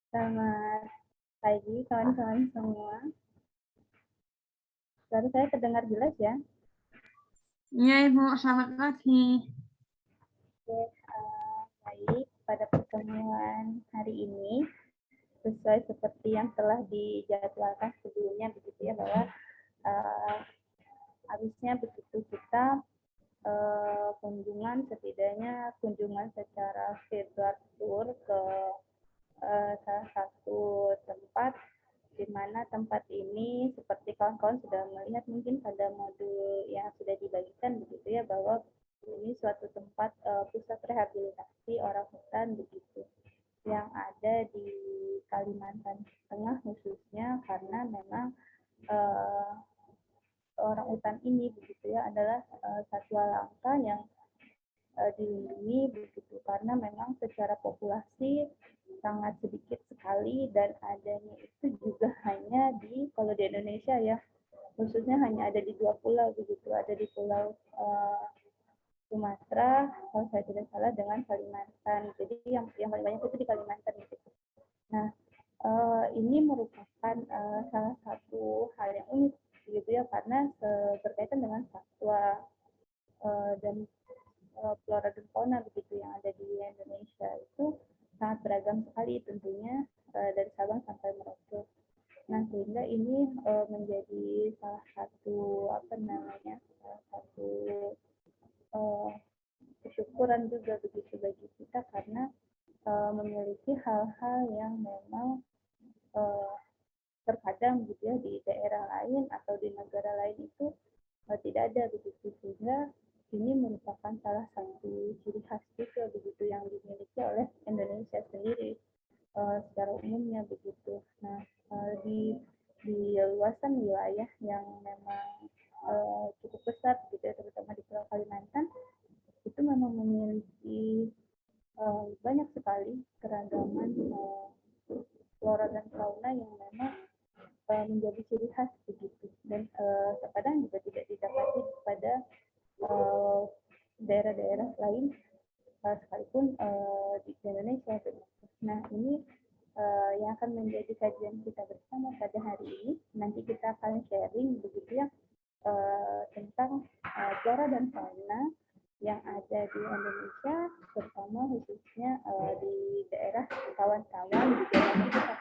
Selamat pagi kawan-kawan semua. Suara saya terdengar jelas ya? Iya Ibu, selamat pagi. Oke, baik. Pada pertemuan hari ini, sesuai seperti yang telah dijadwalkan sebelumnya begitu ya, bahwa harusnya begitu kita setidaknya kunjungan secara virtual tour ke salah satu tempat, di mana tempat ini seperti kawan-kawan sudah melihat mungkin pada modul yang sudah dibagikan begitu ya, bahwa ini suatu tempat pusat rehabilitasi orang hutan begitu yang ada di Kalimantan Tengah khususnya, karena memang orang hutan ini begitu ya adalah satwa langka yang dilindungi begitu, karena memang secara populasi sangat sedikit sekali, dan adanya itu juga hanya kalau di Indonesia ya, khususnya hanya ada di 2 pulau begitu, ada di Pulau Sumatera kalau saya tidak salah, dengan Kalimantan. Jadi yang paling banyak itu di Kalimantan gitu. Nah, ini merupakan salah satu hal yang unik gitu ya, karena berkaitan dengan satwa dan flora dan fauna begitu yang ada di Indonesia itu sangat beragam sekali tentunya, dari Sabang sampai Merauke. Nah, sehingga ini menjadi salah satu satu kesyukuran juga begitu bagi kita, karena memiliki hal-hal yang memang terkadang gitu ya di daerah lain atau di negara lain itu tidak ada begitu, sehingga ini merupakan salah satu ciri khas juga begitu yang dimiliki oleh Indonesia sendiri secara umumnya begitu. Nah, di luasan wilayah yang memang cukup besar gitu ya, terutama di Pulau Kalimantan, itu memang memiliki banyak sekali keragaman flora dan fauna yang memang menjadi ciri khas begitu, dan terkadang juga tidak didapati pada daerah-daerah lain sekalipun di Indonesia begitu. Nah, ini yang akan menjadi kajian kita bersama pada hari ini. Nanti kita akan sharing begitu ya tentang flora dan fauna yang ada di Indonesia, terutama khususnya di daerah kawan-kawan di daerah kita.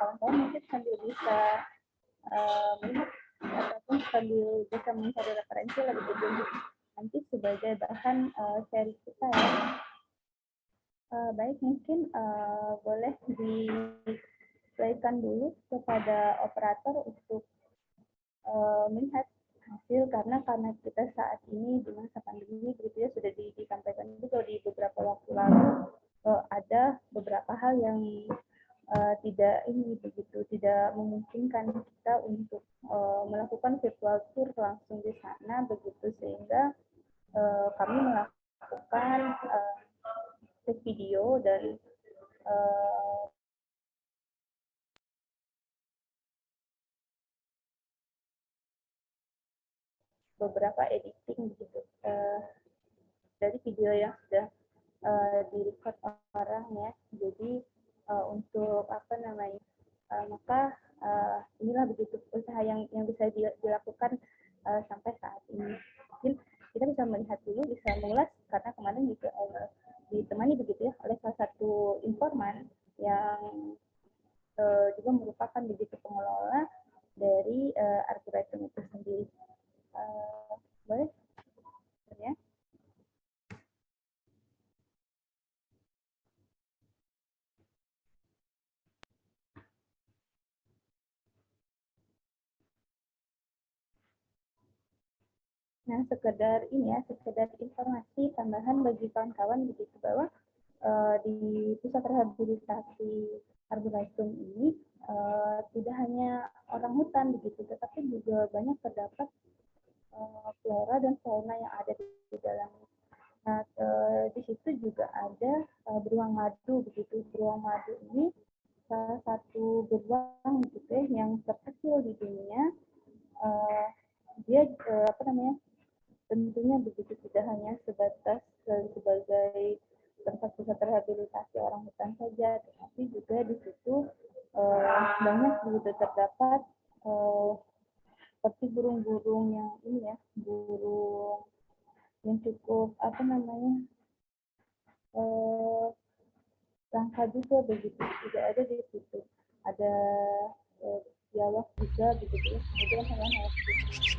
Kawan-kawan mungkin sambil bisa melihat ataupun sambil bisa mencari referensi lebih lanjut nanti sebagai bahan seri kita ya. Baik, mungkin boleh di-playkan dulu kepada operator untuk melihat hasil, karena kita saat ini di masa pandemi begitu ya, sudah disampaikan juga di beberapa waktu lalu ada beberapa hal yang tidak memungkinkan kita untuk melakukan virtual tour langsung di sana begitu, sehingga kami melakukan video dan beberapa editing begitu dari video yang sudah di-record orang ya. Jadi untuk maka inilah begitu usaha yang bisa dilakukan sampai saat ini. Mungkin kita bisa melihat dulu, bisa mengulas, karena kemarin juga ditemani begitu ya oleh salah satu informan yang juga merupakan begitu pengelola dari arboretum itu sendiri. Boleh ya? Nah, sekedar informasi tambahan bagi kawan-kawan begitu, bahwa di pusat rehabilitasi arboretum ini tidak hanya orang hutan begitu, tetapi juga banyak terdapat flora dan fauna yang ada di dalamnya. Nah, di situ juga ada beruang madu begitu. Beruang madu ini salah satu beruang gitu ya, yang terkecil di dunia, eh, dia tentunya begitu tidak hanya sebatas sebagai tempat pusat rehabilitasi orang hutan saja, tetapi juga di situ banyak begitu terdapat seperti burung-burung yang burung yang cukup langka juga begitu, tidak ada di situ. Ada biawak juga begitu ya, kemudian hewan-hewan seperti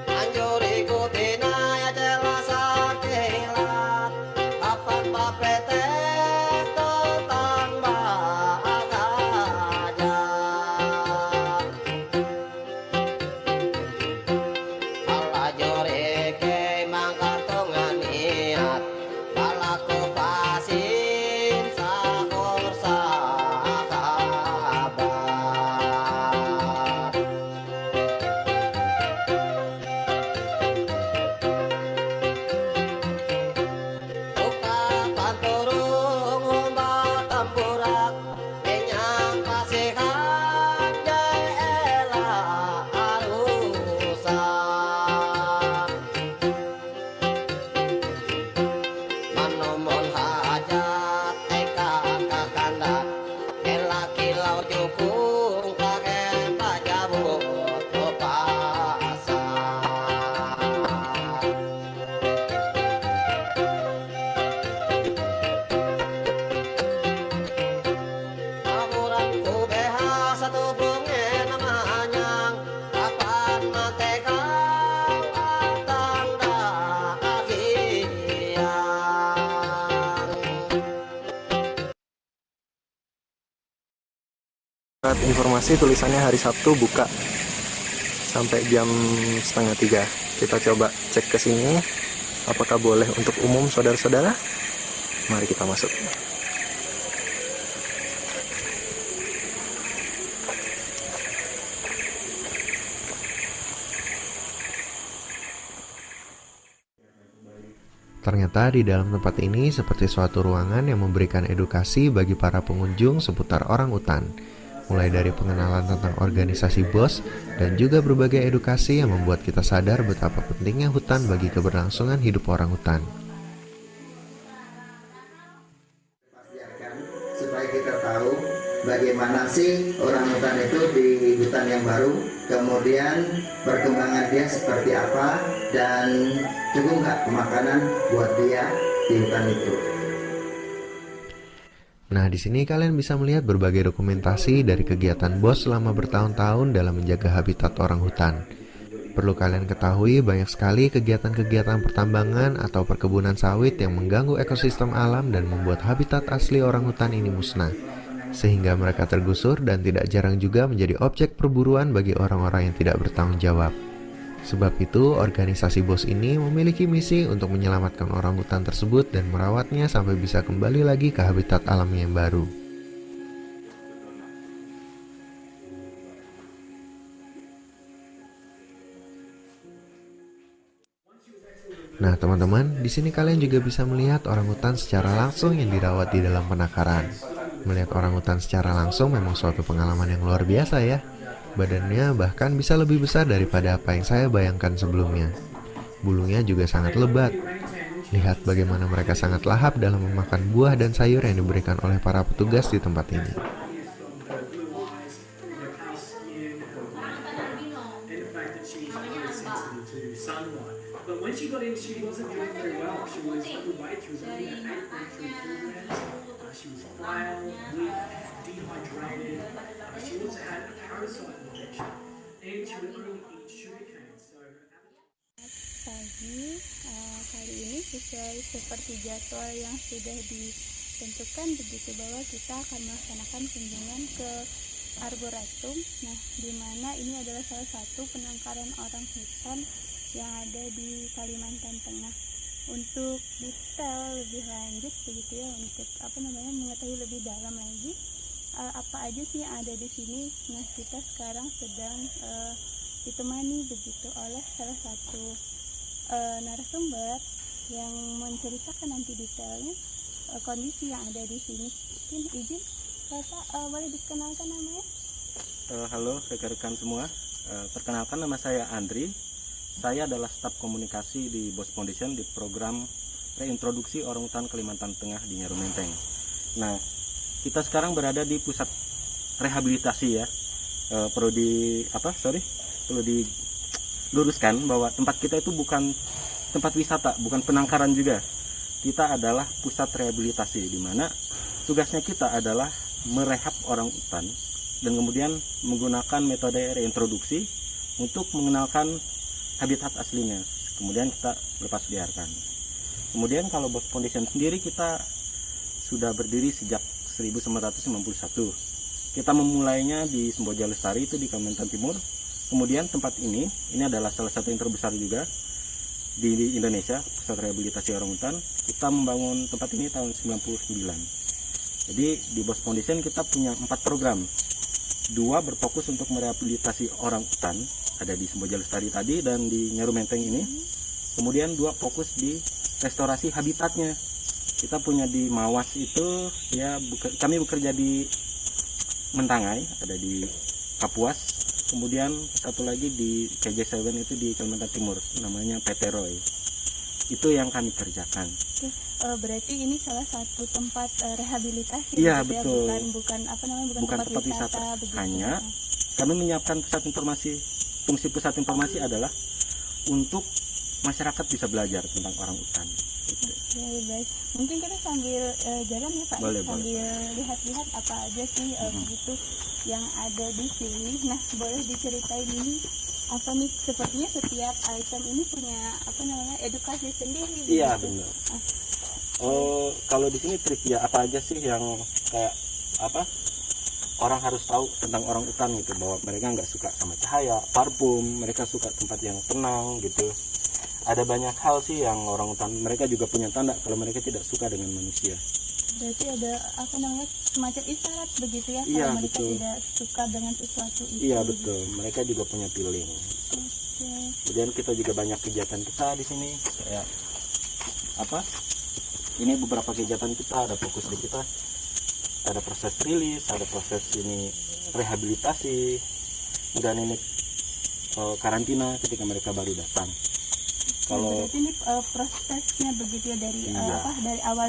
Anjur ikutin aja jelas akilat Apan papete tentang bahagia Alajur iki mangkantungan niat Balaku pasin sahur sahabat Ukapan turung umbat tempurak Kenyang pasihan jela arusan Manomon hajat eka kakanda Kela kilau jukung kakek pajabut pasar Amuranku beha satu bunga namanya Kapan manteka atang Informasi tulisannya hari Sabtu buka sampai jam 2:30. Kita coba cek ke sini apakah boleh untuk umum saudara-saudara. Mari kita masuk. Ternyata di dalam tempat ini seperti suatu ruangan yang memberikan edukasi bagi para pengunjung seputar orang utan. Mulai dari pengenalan tentang organisasi BOS dan juga berbagai edukasi yang membuat kita sadar betapa pentingnya hutan bagi keberlangsungan hidup orang hutan. Supaya kita tahu bagaimana sih orang hutan itu di hutan yang baru, kemudian perkembangan dia seperti apa, dan cukup nggak makanan buat dia di hutan itu. Nah, di sini kalian bisa melihat berbagai dokumentasi dari kegiatan BOS selama bertahun-tahun dalam menjaga habitat orang hutan. Perlu kalian ketahui banyak sekali kegiatan-kegiatan pertambangan atau perkebunan sawit yang mengganggu ekosistem alam dan membuat habitat asli orang hutan ini musnah, sehingga mereka tergusur dan tidak jarang juga menjadi objek perburuan bagi orang-orang yang tidak bertanggung jawab. Sebab itu, organisasi BOS ini memiliki misi untuk menyelamatkan orang hutan tersebut dan merawatnya sampai bisa kembali lagi ke habitat alami yang baru. Nah, teman-teman, di sini kalian juga bisa melihat orang hutan secara langsung yang dirawat di dalam penakaran. Melihat orang hutan secara langsung memang suatu pengalaman yang luar biasa ya. Badannya bahkan bisa lebih besar daripada apa yang saya bayangkan sebelumnya. Bulunya juga sangat lebat. Lihat bagaimana mereka sangat lahap dalam memakan buah dan sayur yang diberikan oleh para petugas di tempat ini. But when she got in, she wasn't doing very well. She was overweight. She was eating that 8.3 kilograms. She was frail, weak, dehydrated. She also had a parasite infection, and she would only eat sugarcane. So her Pagi kali ini sesuai seperti jadwal yang sudah ditentukan begitu, bahwa kita akan melaksanakan kunjungan ke Arboretum. Nah, di mana ini adalah salah satu penangkaran orang hutan yang ada di Kalimantan Tengah. Untuk detail lebih lanjut begitu ya, untuk mengetahui lebih dalam lagi apa aja sih yang ada di sini. Nah, kita sekarang sedang ditemani begitu oleh salah satu narasumber yang menceritakan nanti detailnya kondisi yang ada di sini. Mungkin izin Bapak boleh dikenalkan namanya? Halo rekan-rekan semua, perkenalkan nama saya Andri. Saya adalah staf komunikasi di BOS Foundation di program reintroduksi orangutan Kalimantan Tengah di Nyaru Menteng. Nah, kita sekarang berada di pusat rehabilitasi ya. Perlu diluruskan bahwa tempat kita itu bukan tempat wisata, bukan penangkaran juga. Kita adalah pusat rehabilitasi, di mana tugasnya kita adalah merehab orang hutan dan kemudian menggunakan metode reintroduksi untuk mengenalkan habitat aslinya, kemudian kita lepas liarkan. Kemudian kalau BOS Foundation sendiri, kita sudah berdiri sejak 1991. Kita memulainya di Semboja Lestari, itu di Kalimantan Timur. Kemudian tempat ini adalah salah satu yang terbesar juga di Indonesia, pusat rehabilitasi orang hutan. Kita membangun tempat ini tahun 99. Jadi di BOS Foundation kita punya 4 program. 2 berfokus untuk merehabilitasi orang hutan, ada di Semboja Lestari tadi dan di Nyaru Menteng ini. Kemudian 2 fokus di restorasi habitatnya. Kita punya di Mawas itu ya, kami bekerja di Mentangai, ada di Kapuas. Kemudian satu lagi di KJ7 itu di Kalimantan Timur, namanya PT Roy. Itu yang kami kerjakan. Berarti ini salah satu tempat rehabilitasi. Iya, gitu betul. Ya? Bukan tempat wisata. Begitu. Hanya kami menyiapkan pusat informasi. Fungsi pusat informasi adalah untuk masyarakat bisa belajar tentang orang hutan. Gitu. Baik. Mungkin kita sambil jalan ya Pak, Boleh. sambil lihat-lihat apa aja sih begitu yang ada di sini. Nah, boleh diceritain ini apa nih? Sepertinya setiap item ini punya edukasi sendiri. Iya, begitu. benar. Kalau di sini trivia apa aja sih yang kayak orang harus tahu tentang orang hutan gitu, bahwa mereka nggak suka sama cahaya, parfum, mereka suka tempat yang tenang gitu. Ada banyak hal sih yang orang hutan, mereka juga punya tanda kalau mereka tidak suka dengan manusia. Berarti ada semacam isyarat begitu ya, Iya, kalau mereka betul. tidak suka dengan sesuatu itu. Iya, betul, mereka juga punya feeling. Oke. Kemudian kita juga banyak kegiatan kita di sini, kayak ini beberapa kegiatan kita, ada fokus di kita, ada proses rilis, ada proses ini rehabilitasi, dan ini karantina ketika mereka baru datang. Kalau berarti ini prosesnya begitu ya, dari Iya. dari awal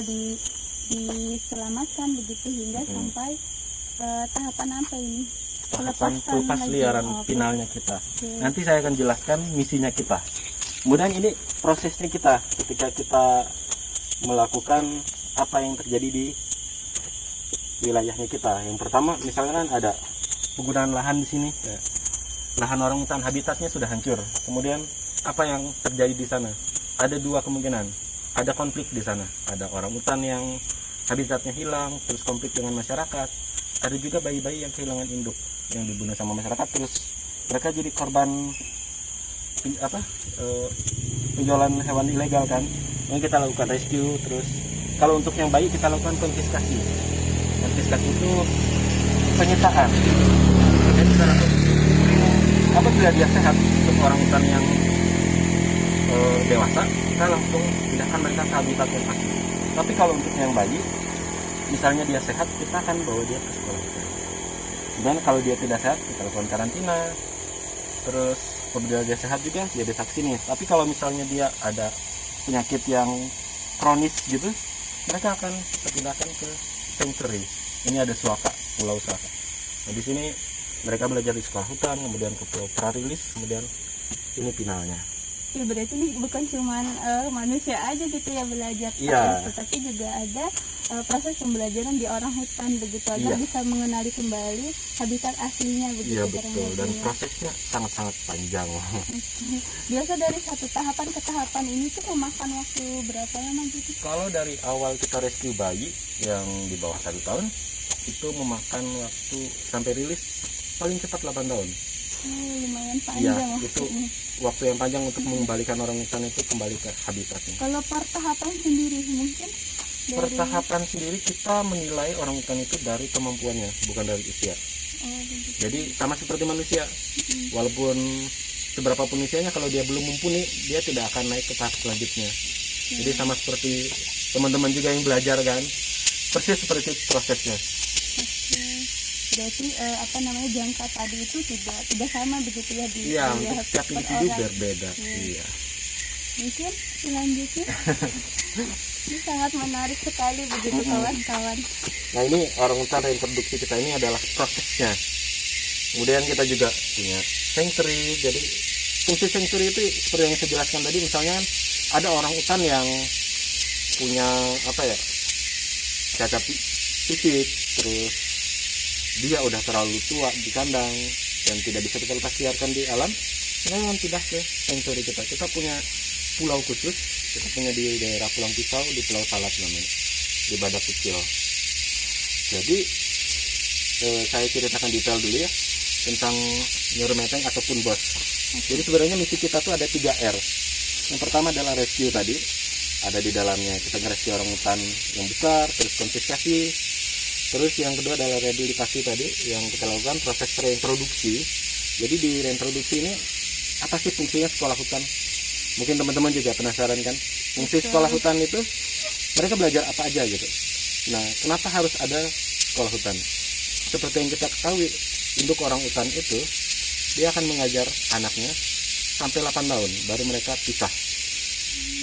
diselamatkan begitu hingga sampai tahapan apa ini? tahapan Pelepasan pelepas lagi. liaran Oh, finalnya kita. oke. Nanti saya akan jelaskan misinya kita. Kemudian ini prosesnya kita ketika kita melakukan apa yang terjadi di wilayahnya kita. Yang pertama misalkan ada penggunaan lahan di sini. Ya. Lahan orang hutan habitatnya sudah hancur. Kemudian apa yang terjadi di sana? Ada 2 kemungkinan. Ada konflik di sana. Ada orang hutan yang habitatnya hilang, terus konflik dengan masyarakat. Ada juga bayi-bayi yang kehilangan induk, yang dibunuh sama masyarakat, terus mereka jadi korban penjualan hewan ilegal kan. Yang kita lakukan rescue, terus kalau untuk yang bayi kita lakukan konfiskasi. Konfiskasi itu penyitaan. Jadi kita lakukan apabila dia sehat, untuk orang hutan yang dewasa, kita langsung pindahkan mereka ke habitat yang asli. Tapi kalau untuk yang bayi, misalnya dia sehat, kita akan bawa dia ke sekolah hutan. Dan kalau dia tidak sehat, kita lakukan karantina. Terus apabila dia sehat juga, dia divaksin. Tapi kalau misalnya dia ada penyakit yang kronis gitu, mereka akan dipindahkan ke sanctuary. Ini ada Suaka, Pulau Suaka. Nah, di sini mereka belajar di sekolah hutan, kemudian ke Pulau Prarilis, kemudian ini finalnya. Ya berarti ini bukan cuman manusia aja gitu ya belajar Iya. itu, tapi juga ada proses pembelajaran di orang hutan begitu agar Iya. bisa mengenali kembali habitat aslinya begitu. Iya kurang betul, dan lebih ya. prosesnya sangat-sangat panjang. Biasa dari satu tahapan ke tahapan ini tuh memakan waktu berapa lama gitu? Kalau dari awal kita rescue bayi yang di bawah 1 tahun, itu memakan waktu sampai rilis paling cepat 8 tahun. Lumayan Iya, panjang itu waktunya. waktu yang panjang untuk mengembalikan orang hutan itu kembali ke habitatnya. Kalau per tahapan sendiri mungkin Per dari tahapan sendiri kita menilai orang hutan itu dari kemampuannya, bukan dari usia. begitu. Jadi sama seperti manusia, walaupun seberapa pun usianya, kalau dia belum mumpuni, dia tidak akan naik ke tahap selanjutnya. Jadi sama seperti teman-teman juga yang belajar kan, persis seperti itu prosesnya. Oke. Berarti apa namanya jangka tadi itu tidak sama begitu ya di Iya, dilihat untuk setiap per individu orang. berbeda. Iya. Iya. Mungkin selanjutnya ini sangat menarik sekali begitu kawan-kawan. Nah ini orang hutan reproduksi kita ini adalah prosesnya. Kemudian kita juga punya sanctuary. Jadi fungsi sanctuary itu seperti yang saya jelaskan tadi, misalnya ada orang hutan yang punya apa ya, cacat fisik, terus dia udah terlalu tua di kandang dan tidak bisa kita lepas liarkan di alam, jangan pindah ke sanctuary kita. Kita punya pulau khusus, kita punya di daerah Pulau Pisau, di Pulau Salak namanya, di Badak Kecil. Jadi saya ceritakan detail dulu ya tentang Nyurumeteng ataupun BOS. Jadi sebenarnya misi kita tuh ada 3 R. Yang pertama adalah rescue tadi, ada di dalamnya kita nge-rescue orang hutan yang besar, terus konfiskasi. Terus yang kedua adalah rehabilitasi tadi yang kita lakukan, proses reintroduksi. Jadi di reintroduksi ini apa sih fungsinya sekolah hutan? Mungkin teman-teman juga penasaran kan, fungsi sekolah hutan itu mereka belajar apa aja gitu. Nah, kenapa harus ada sekolah hutan? Seperti yang kita ketahui, induk orang hutan itu dia akan mengajar anaknya sampai 8 tahun baru mereka pisah.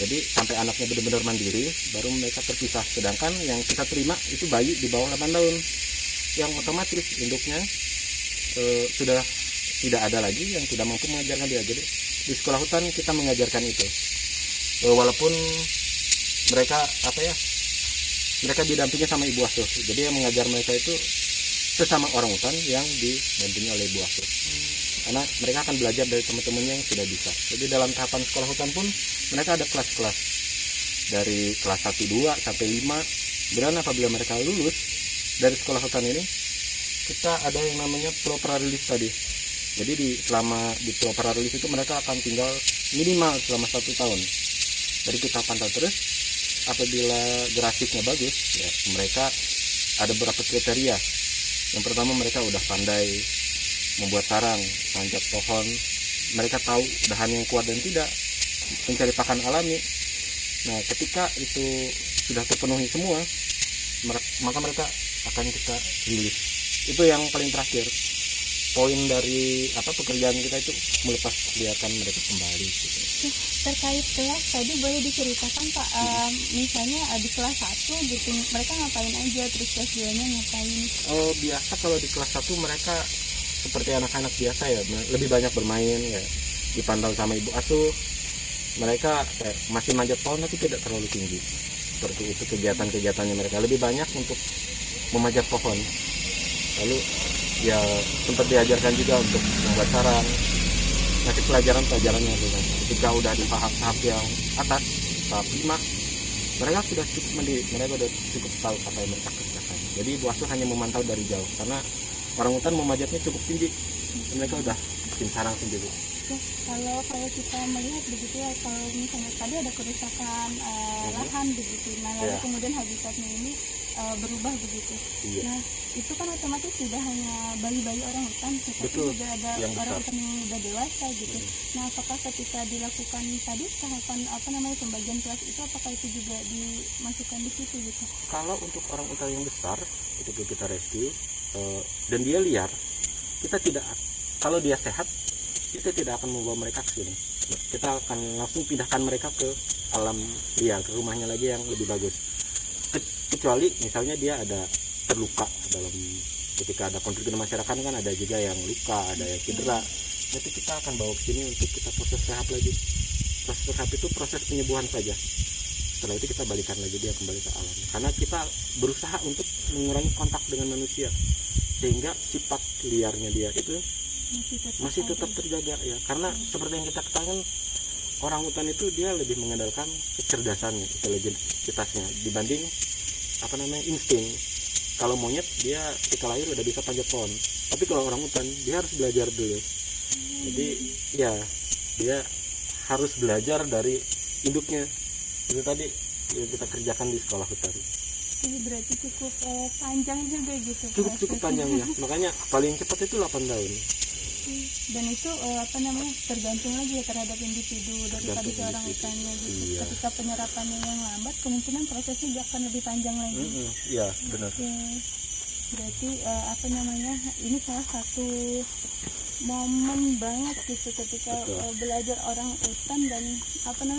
Jadi sampai anaknya benar-benar mandiri baru mereka terpisah. Sedangkan yang kita terima itu bayi di bawah 8 tahun yang otomatis induknya sudah tidak ada lagi yang tidak mampu mengajarkan dia. Jadi di sekolah hutan kita mengajarkan itu, walaupun mereka apa ya, mereka didampingi sama ibu asuh. Jadi yang mengajar mereka itu sesama orang hutan yang didampingi oleh ibu asuh, karena mereka akan belajar dari teman-temannya yang sudah bisa. Jadi dalam tahapan sekolah hutan pun mereka ada kelas-kelas dari kelas 1, 2 sampai 5. Dan apabila mereka lulus dari sekolah hutan ini, kita ada yang namanya pulau prarilis tadi. Jadi selama di pulau prarilis itu mereka akan tinggal minimal selama 1 tahun. Jadi kita pantau terus. Apabila grafiknya bagus, ya mereka ada beberapa kriteria. Yang pertama, mereka udah pandai membuat sarang, manjat pohon. Mereka tahu dahan yang kuat dan tidak, mencari pakan alami. Nah, ketika itu sudah terpenuhi semua, maka mereka akan kita rilis. Itu yang paling terakhir. Poin dari pekerjaan kita itu melepas liarkan mereka kembali gitu. Terkait kelas tadi boleh diceritakan Pak, misalnya di kelas 1 gitu mereka ngapain aja, terus kelas 2-nya ngapain? Biasa kalau di kelas 1 mereka seperti anak-anak biasa ya, lebih banyak bermain ya, dipantau sama ibu asuh. Mereka masih manjat pohon tapi tidak terlalu tinggi. Seperti itu kegiatan-kegiatannya mereka, lebih banyak untuk memanjat pohon. Lalu ya sempat diajarkan juga untuk membuat sarang, ngasih pelajaran-pelajarannya gitu. Ketika udah di tahap yang atas, tahap 5, mereka sudah cukup mandiri, mereka sudah cukup tahu apa yang mereka kerjakan. Jadi ibu asuh hanya memantau dari jauh, karena orang hutan memanjatnya cukup tinggi, mereka udah bikin sarang sendiri. Ya, kalau kita melihat begitu ya, kalau misalnya tadi ada kerusakan lahan begitu, nah lalu Ya. kemudian habitatnya ini berubah begitu. Iya. Nah itu kan otomatis tidak hanya bayi-bayi orang hutan, tetapi Betul, juga ada yang orang besar. hutan yang udah dewasa gitu. Nah apakah ketika dilakukan tadi tahapan pembagian kelas itu, apakah itu juga dimasukkan di situ gitu? Kalau untuk orang hutan yang besar, ketika kita rescue dan dia liar, kita tidak, kalau dia sehat, kita tidak akan membawa mereka ke sini. Kita akan langsung pindahkan mereka ke alam liar, ke rumahnya lagi yang lebih bagus. Kecuali misalnya dia ada terluka dalam, ketika ada konflik dengan masyarakat kan ada juga yang luka, ada yang cedera. Jadi kita akan bawa ke sini untuk kita proses rehab lagi. Proses rehab itu proses penyembuhan saja. Setelah itu kita balikan lagi dia kembali ke alam. Karena kita berusaha untuk mengurangi kontak dengan manusia, sehingga sifat liarnya dia itu masih tetap terjaga ya. Karena seperti yang kita ketahui, orang hutan itu dia lebih mengandalkan kecerdasannya, intelijensitasnya dibanding insting. Kalau monyet dia ketika lahir udah bisa panjat pohon, tapi kalau orang hutan dia harus belajar dulu. Jadi ya dia harus belajar dari induknya. Itu tadi yang kita kerjakan di sekolah hutan. Ini berarti cukup panjang juga gitu. Cukup panjang ya. Makanya paling cepat itu 8 tahun. Dan itu tergantung lagi ya terhadap individu daripada si orang hutannya gitu. Iya. Ketika penyerapannya yang lambat, kemungkinan prosesnya juga akan lebih panjang lagi. Iya, benar. Oke. Berarti ini salah satu momen banget gitu ketika belajar orang hutan dan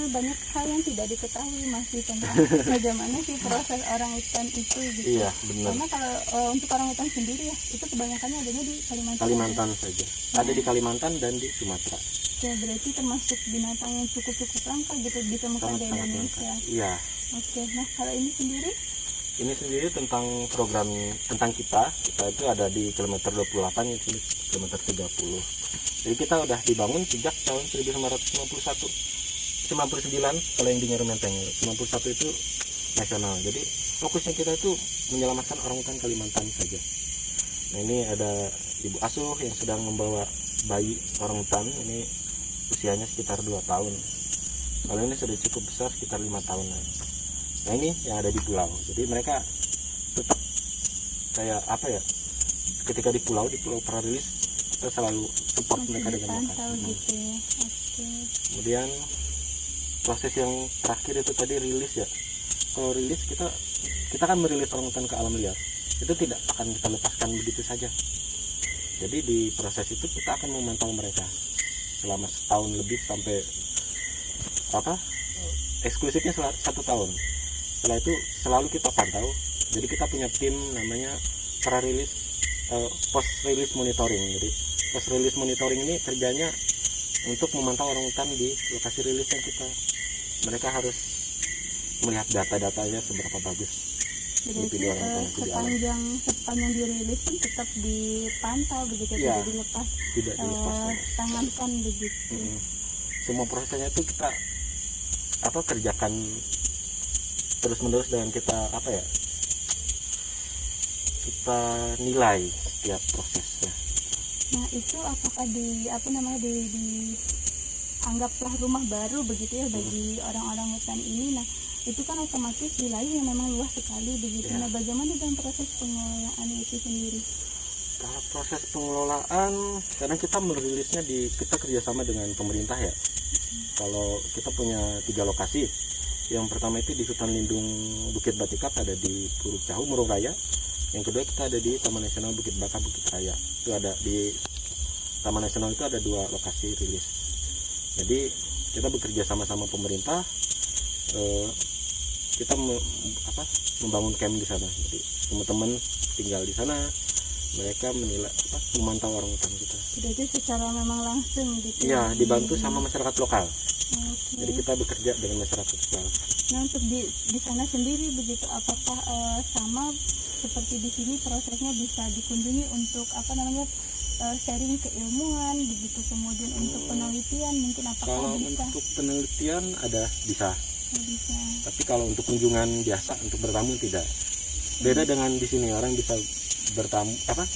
banyak hal yang tidak diketahui masih tentang bagaimana sih proses orang hutan itu gitu. Iya, benar. Karena kalau untuk orang hutan sendiri ya itu kebanyakannya adanya di Kalimantan. Kalimantan saja. Ada di Kalimantan dan di Sumatera. Ya, berarti termasuk binatang yang cukup langka gitu ditemukan di Sangat Indonesia. Iya. Oke, nah kalau ini sendiri? Ini sendiri tentang program tentang kita itu ada di kilometer 28 itu kilometer 30. Jadi kita udah dibangun sejak tahun 1999 kalau yang di Nyeru Menteng. 91 itu nasional. Jadi fokusnya kita itu menyelamatkan orang hutan Kalimantan saja. Nah, ini ada ibu asuh yang sedang membawa bayi orang hutan. Ini usianya sekitar 2 tahun. Kalau ini sudah cukup besar sekitar 5 tahunan. Nah, ini yang ada di pulau. Jadi mereka tetap kayak ketika di pulau Pararilis kita selalu support mereka dengan makan. Gitu ya. Oke. Kemudian proses yang terakhir itu tadi rilis ya. Kalau rilis kita kan merilis orang hutan ke alam liar. Itu tidak akan kita lepaskan begitu saja. Jadi di proses itu kita akan memantau mereka selama setahun lebih sampai eksklusifnya 1 tahun. Setelah itu selalu kita pantau. Jadi kita punya tim namanya post release monitoring. Jadi post release monitoring ini kerjanya untuk memantau orang hutan di lokasi rilisnya kita. Mereka harus melihat data-datanya seberapa bagus. Jadi sepanjang dirilis pun tetap dipantau begitu, ya, tidak dilepas. Tidak dilepas. Tangankan begitu. Semua prosesnya itu kita kerjakan terus menerus dengan kita kita nilai setiap prosesnya. Nah, itu apakah dianggaplah rumah baru begitu ya bagi orang-orang hutan ini. Nah, itu kan otomatis wilayah yang memang luas sekali begitu. Ya. Nah, bagaimana dengan proses pengelolaan itu sendiri? Kalau proses pengelolaan, karena kita merilisnya kita kerjasama dengan pemerintah ya. Kalau kita punya 3 lokasi. Yang pertama itu di hutan lindung Bukit Batikap, ada di Puruk Cahu, Murung Raya. Yang kedua kita ada di Taman Nasional Bukit Baka, Bukit Raya. Itu ada di Taman Nasional itu ada 2 lokasi rilis. Jadi kita bekerja sama-sama pemerintah. Kita membangun camp di sana. Jadi teman-teman tinggal di sana, mereka menilai memantau orang hutan kita. Jadi secara memang langsung gitu. Iya, dibantu sama masyarakat lokal. Okay. Jadi kita bekerja dengan masyarakat lokal. Nah, untuk di sana sendiri begitu, apakah sama seperti di sini prosesnya bisa dikunjungi untuk sharing keilmuan begitu, kemudian untuk penelitian mungkin apakah Kalau bisa? untuk penelitian bisa. Bisa. Tapi kalau untuk kunjungan biasa untuk bertamu tidak. Beda dengan di sini, orang bisa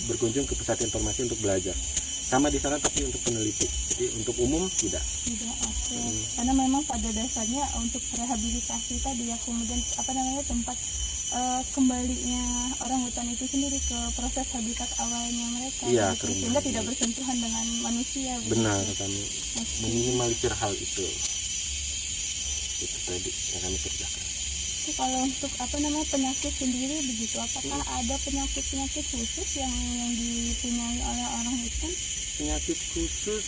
berkunjung ke pusat informasi untuk belajar. Sama di sana tapi untuk peneliti. Jadi untuk umum tidak. Tidak, oke. Karena memang pada dasarnya untuk rehabilitasi tadi ya, kemudian tempat kembalinya orang hutan itu sendiri ke proses habitat awalnya mereka. Iya, gitu, sehingga tidak bersentuhan dengan manusia. Benar, begitu. kami meminimalisir hal itu. Itu tadi yang kami kerjakan. Jadi kalau untuk penyakit sendiri begitu, apakah ada penyakit khusus yang dipunyai oleh orang hutan? Penyakit khusus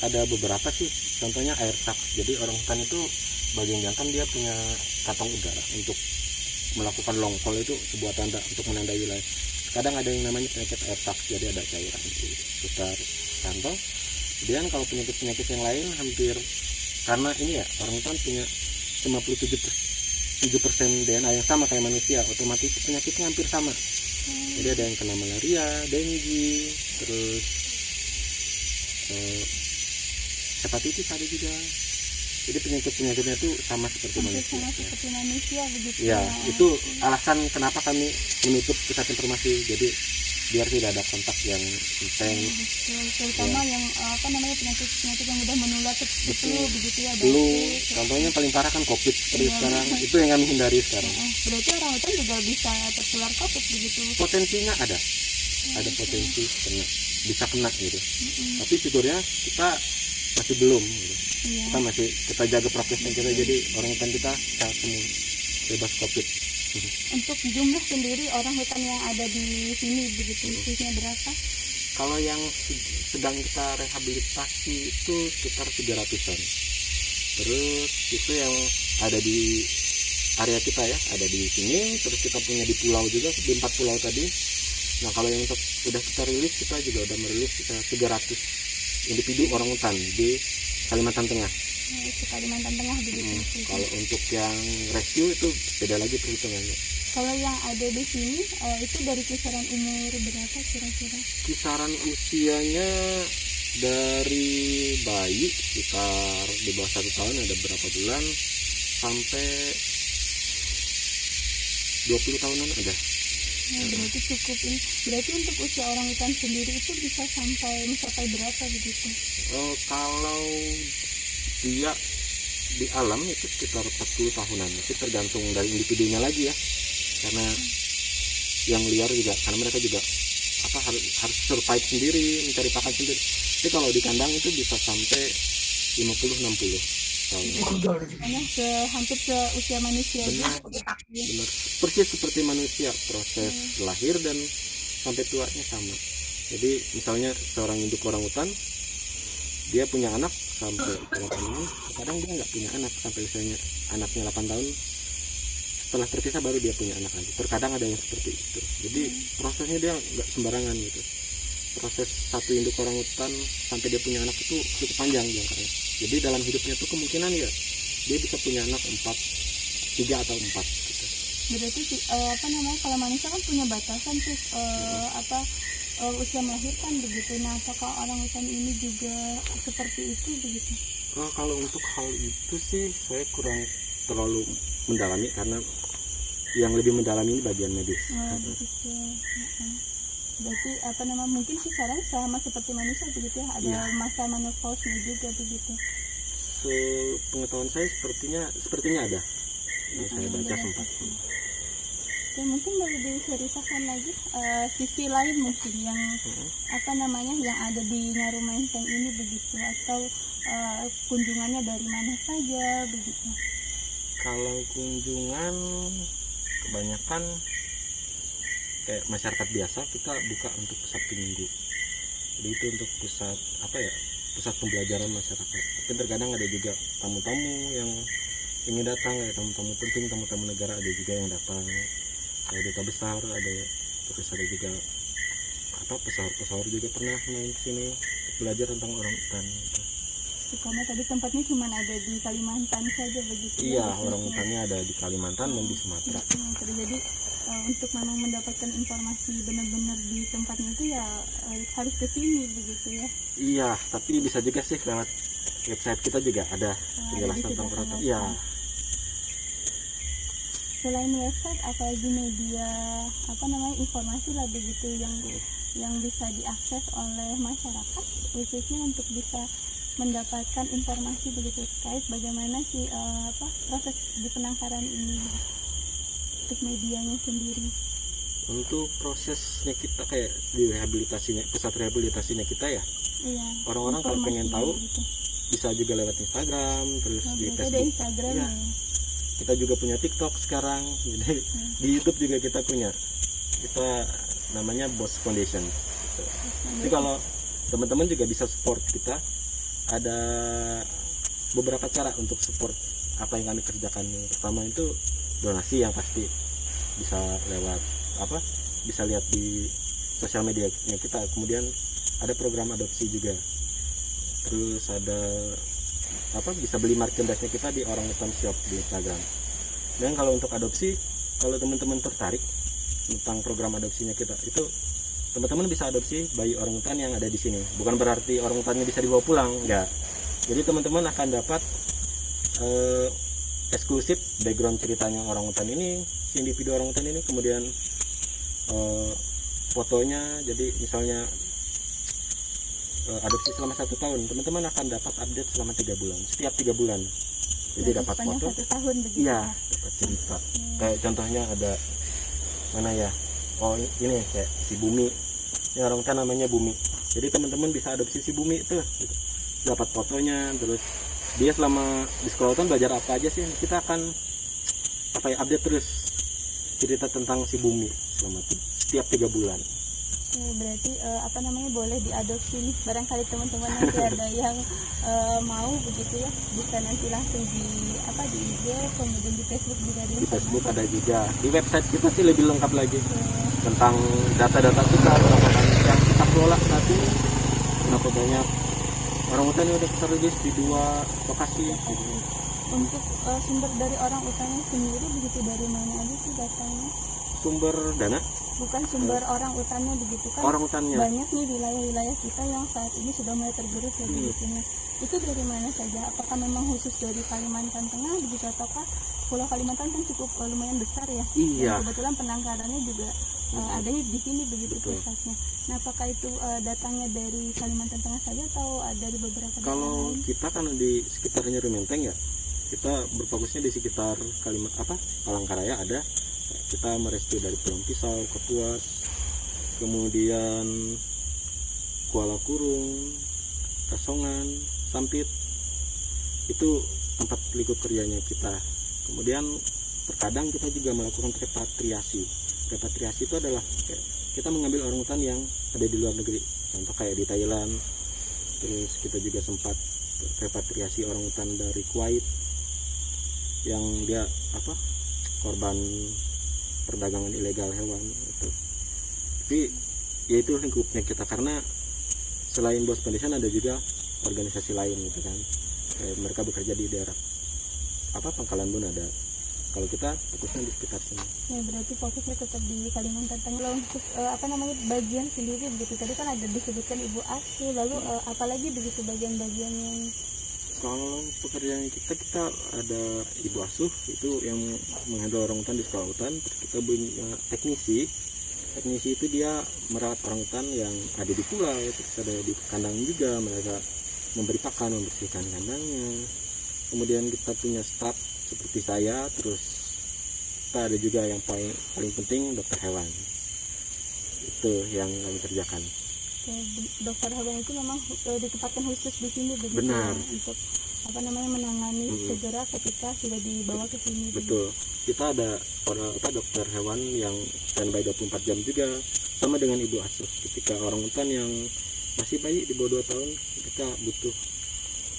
ada beberapa sih. Contohnya air saks. Jadi orang hutan itu bagian jantan dia punya kantong udara untuk melakukan long call, itu sebuah tanda untuk menandai wilayah. Kadang ada yang namanya penyakit air saks. Jadi ada cairan di sekitar kantong. Kemudian kalau penyakit-penyakit yang lain hampir, karena ini ya orang hutan punya 57% DNA yang sama kayak manusia, otomatis penyakitnya hampir sama. Jadi ada yang kena malaria, dengue, terus hepatitis ada juga. Jadi penyakit-penyakitnya itu sama seperti Hampir manusia. sama seperti manusia begitu. Ya, itu alasan kenapa kami menutup pusat informasi. Jadi biar tidak ada kontak yang intens. Betul, terutama yang penyakit-penyakit yang udah menular seperti Betul. begitu ya. Dulu berarti- contohnya yang paling parah kan COVID seperti Iya. sekarang. Itu yang kami hindari sekarang. Berarti orang hutan juga bisa tertular COVID begitu. Potensinya ada potensi kena, bisa kena gitu. Tapi syukurnya kita masih belum. Gitu. Iya. Kita jaga prokesnya kita, jadi orang hutan kita sehat semua, bebas COVID. Untuk jumlah sendiri orang hutan yang ada di sini begitu khususnya berapa? Kalau yang sedang kita rehabilitasi itu sekitar 300-an. Terus itu yang ada di area kita ya, ada di sini. Terus kita punya di pulau juga, di 4 pulau tadi. Nah kalau yang untuk udah kita rilis, kita juga udah merilis 300 individu orang hutan di Kalimantan Tengah. Nah, itu Kalimantan Tengah begitu. Kalau untuk yang rescue itu beda lagi perhitungannya. Kalau yang ada di sini itu dari kisaran umur berapa kira-kira? Kisaran usianya dari bayi sekitar di bawah 1 tahun, ada berapa bulan, sampai 20 tahunan ada. Nah, berarti cukup ini. Berarti untuk usia orang hutan sendiri itu bisa mencapai berapa begitu? Kalau dia di alam itu sekitar 40 tahunan, itu tergantung dari individunya lagi ya, karena yang liar juga, karena mereka juga harus survive sendiri, mencari pakan sendiri. Tapi kalau di kandang itu bisa sampai 50-60 tahun. Hanya hampir seusia manusia Benar, juga. benar. Persis seperti manusia, proses lahir dan sampai tuanya sama. Jadi misalnya seorang induk orang hutan, dia punya anak sampai 8 tahun, kadang dia nggak punya anak sampai usianya anaknya 8 tahun. Setelah terpisah baru dia punya anak lagi. Terkadang ada yang seperti itu. Jadi prosesnya dia nggak sembarangan gitu. Proses satu induk orang hutan sampai dia punya anak itu cukup panjang jangkanya. Jadi dalam hidupnya tuh kemungkinan ya dia bisa punya anak 3 atau 4 gitu. Berarti kalau manusia kan punya batasan tuh usia melahirkan begitu. Nah, apakah orang hutan ini juga seperti itu begitu? Kalau untuk hal itu sih saya kurang terlalu mendalami, karena yang lebih mendalami ini bagian medis. Begitu. Berarti mungkin kisaran sama seperti manusia begitu ya, ada Iya. masa menopausnya juga begitu. Pengetahuan saya sepertinya ada. Yang saya baca sempat. Ya, mungkin boleh diceritakan lagi sisi lain mungkin yang yang ada di Nyaru Menteng ini begitu, atau kunjungannya dari mana saja begitu. Kalau kunjungan kebanyakan kayak masyarakat biasa, kita buka untuk Sabtu Minggu. Jadi itu untuk pusat pembelajaran masyarakat. Tapi terkadang ada juga tamu-tamu yang ingin datang, kayak tamu-tamu penting, tamu-tamu negara ada juga yang datang. Kayak duta besar ada, terus ada juga pesohor juga pernah main ke sini belajar tentang orang hutan gitu. Karena tadi tempatnya cuma ada di Kalimantan saja begitu. Iya, orang hutannya ada di Kalimantan dan di Sumatera. Jadi untuk memang mendapatkan informasi benar-benar di tempatnya itu ya harus ke sini begitu ya. Iya, tapi bisa juga sih lewat website kita juga ada penjelasan bisa tentang datang orang hutan. langsung. Iya. Selain website, apalagi media informasi lah begitu yang bisa diakses oleh masyarakat, khususnya untuk bisa mendapatkan informasi begitu terkait bagaimana sih proses di penangkaran ini untuk medianya sendiri. Untuk prosesnya kita kayak di pusat rehabilitasinya kita ya, Iya. orang-orang kalau pengen tahu gitu. bisa juga lewat Instagram, terus di Berarti ada Facebook. Instagram Iya. ya. Kita juga punya TikTok sekarang, jadi di YouTube juga kita punya. Kita namanya Boss Foundation. Gitu. Jadi kalau teman-teman juga bisa support kita, ada beberapa cara untuk support apa yang kami kerjakan. Yang pertama itu donasi, yang pasti bisa lewat bisa lihat di sosial media kita. Kemudian ada program adopsi juga. terus ada bisa beli merchandise-nya kita di Orangutan Shop di Instagram. Dan kalau untuk adopsi, kalau teman-teman tertarik tentang program adopsinya kita, itu teman-teman bisa adopsi bayi orangutan yang ada di sini. Bukan berarti orangutannya bisa dibawa pulang, enggak. Jadi teman-teman akan dapat eksklusif background ceritanya orangutan ini, si individu orangutan ini, kemudian fotonya. Jadi misalnya adopsi selama 1 tahun, teman-teman akan dapat update selama 3 bulan, setiap 3 bulan. Jadi dapat sepanjang foto, 1 tahun begitu. iya, Pak? dapat cerita. Kayak contohnya ada mana ya? Oh ini kayak si Bumi, ini orangutan namanya Bumi. Jadi teman-teman bisa adopsi si Bumi tuh, gitu. Dapat fotonya, terus dia selama di sekolah hutan belajar apa aja sih? Kita akan update terus cerita tentang si Bumi selama setiap 3 bulan. Berarti boleh diadopsi nih, barangkali teman-teman nanti ada yang mau begitu ya, bisa nanti langsung di IG, kemudian di Facebook juga Di Facebook ada juga, di website kita sih lebih lengkap lagi tentang data-data kita, berapa banyak yang kita kelola saat ini, berapa banyak orangutan yang udah kita rilis di 2 lokasi gitu. Untuk sumber dari orang utannya sendiri begitu, dari mana aja sih datanya? Sumber dana Bukan sumber orang utannya begitu kan? orang utannya Banyak nih wilayah-wilayah kita yang saat ini sudah mulai tergerus ya begitu. Nah, itu dari mana saja? Apakah memang khusus dari Kalimantan Tengah begitu, ataukah Pulau Kalimantan kan cukup lumayan besar ya? Iya. Dan kebetulan penangkarannya juga adanya di sini begitu. Betul. Pusatnya. Nah, apakah itu datangnya dari Kalimantan Tengah saja atau dari beberapa daerah Kalau lain? kita kan di sekitarnya Rumenteng ya, kita berfokusnya di sekitar Palangkaraya ada. Kita merestui dari Pulau Pisau, Kapuas, kemudian Kuala Kurung, Kasongan, Sampit. Itu tempat lingkup kerjanya kita. Kemudian terkadang kita juga melakukan repatriasi. Repatriasi itu adalah kita mengambil orangutan yang ada di luar negeri. Contoh kayak di Thailand. Terus kita juga sempat repatriasi orangutan dari Kuwait yang dia korban perdagangan ilegal hewan itu. Tapi ya itu lingkupnya kita, karena selain Bos Foundation ada juga organisasi lain gitu kan. Mereka bekerja di daerah Pangkalan Bun ada. Kalau kita fokusnya di sekitar sini. Ya, berarti fokusnya tetap di Kalimantan Tengah. Lalu untuk bagian sendiri begitu, tadi kan ada disebutkan ibu asuh, lalu apalagi begitu bagian-bagian yang Kalau pekerjaan kita ada ibu asuh itu yang menghandle orangutan di sekolah hutan. Terus kita punya teknisi itu dia merawat orangutan yang ada di pulau, terus ada di kandang juga, mereka memberi pakan, membersihkan kandangnya. Kemudian kita punya staf seperti saya, terus kita ada juga yang paling penting dokter hewan, itu yang kami kerjakan. dokter hewan itu memang ditempatkan khusus di sini begitu. Benar. Ya, untuk menangani segera ketika sudah dibawa ke sini. Betul. Kita ada dokter hewan yang standby 24 jam juga, sama dengan ibu asuh. Ketika orangutan yang masih bayi di bawah 2 tahun, kita butuh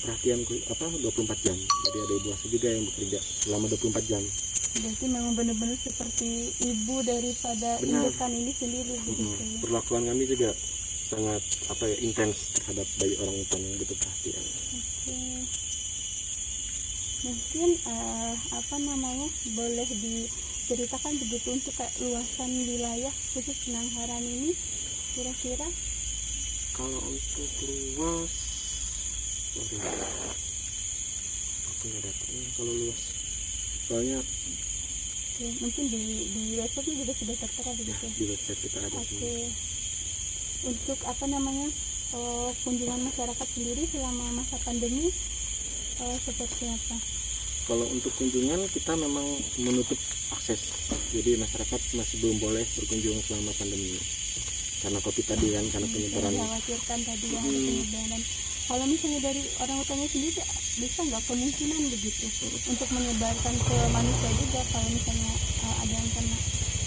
perhatian 24 jam. Jadi ada ibu asuh juga yang bekerja selama 24 jam. Berarti memang benar-benar seperti ibu daripada indukan ini sendiri begitu. Perlakuan kami juga sangat intens terhadap bayi orangutan yang butuh perhatian. Oke. Mungkin boleh diceritakan begitu untuk luasan wilayah khusus penangkaran ini kira-kira? Kalau untuk luas, aku nggak datangnya kalau luas. Soalnya mungkin di website juga sudah tertera begitu. Di website kita ada. Oke. Untuk kunjungan masyarakat sendiri selama masa pandemi seperti apa? Kalau untuk kunjungan kita memang menutup akses, jadi masyarakat masih belum boleh berkunjung selama pandemi karena COVID tadi kan, karena penyebaran. Dikhawatirkan tadi yang ada penyebaran. Kalau misalnya dari orang utannya sendiri bisa nggak kemungkinan begitu untuk menyebarkan ke manusia juga kalau misalnya ada yang kena?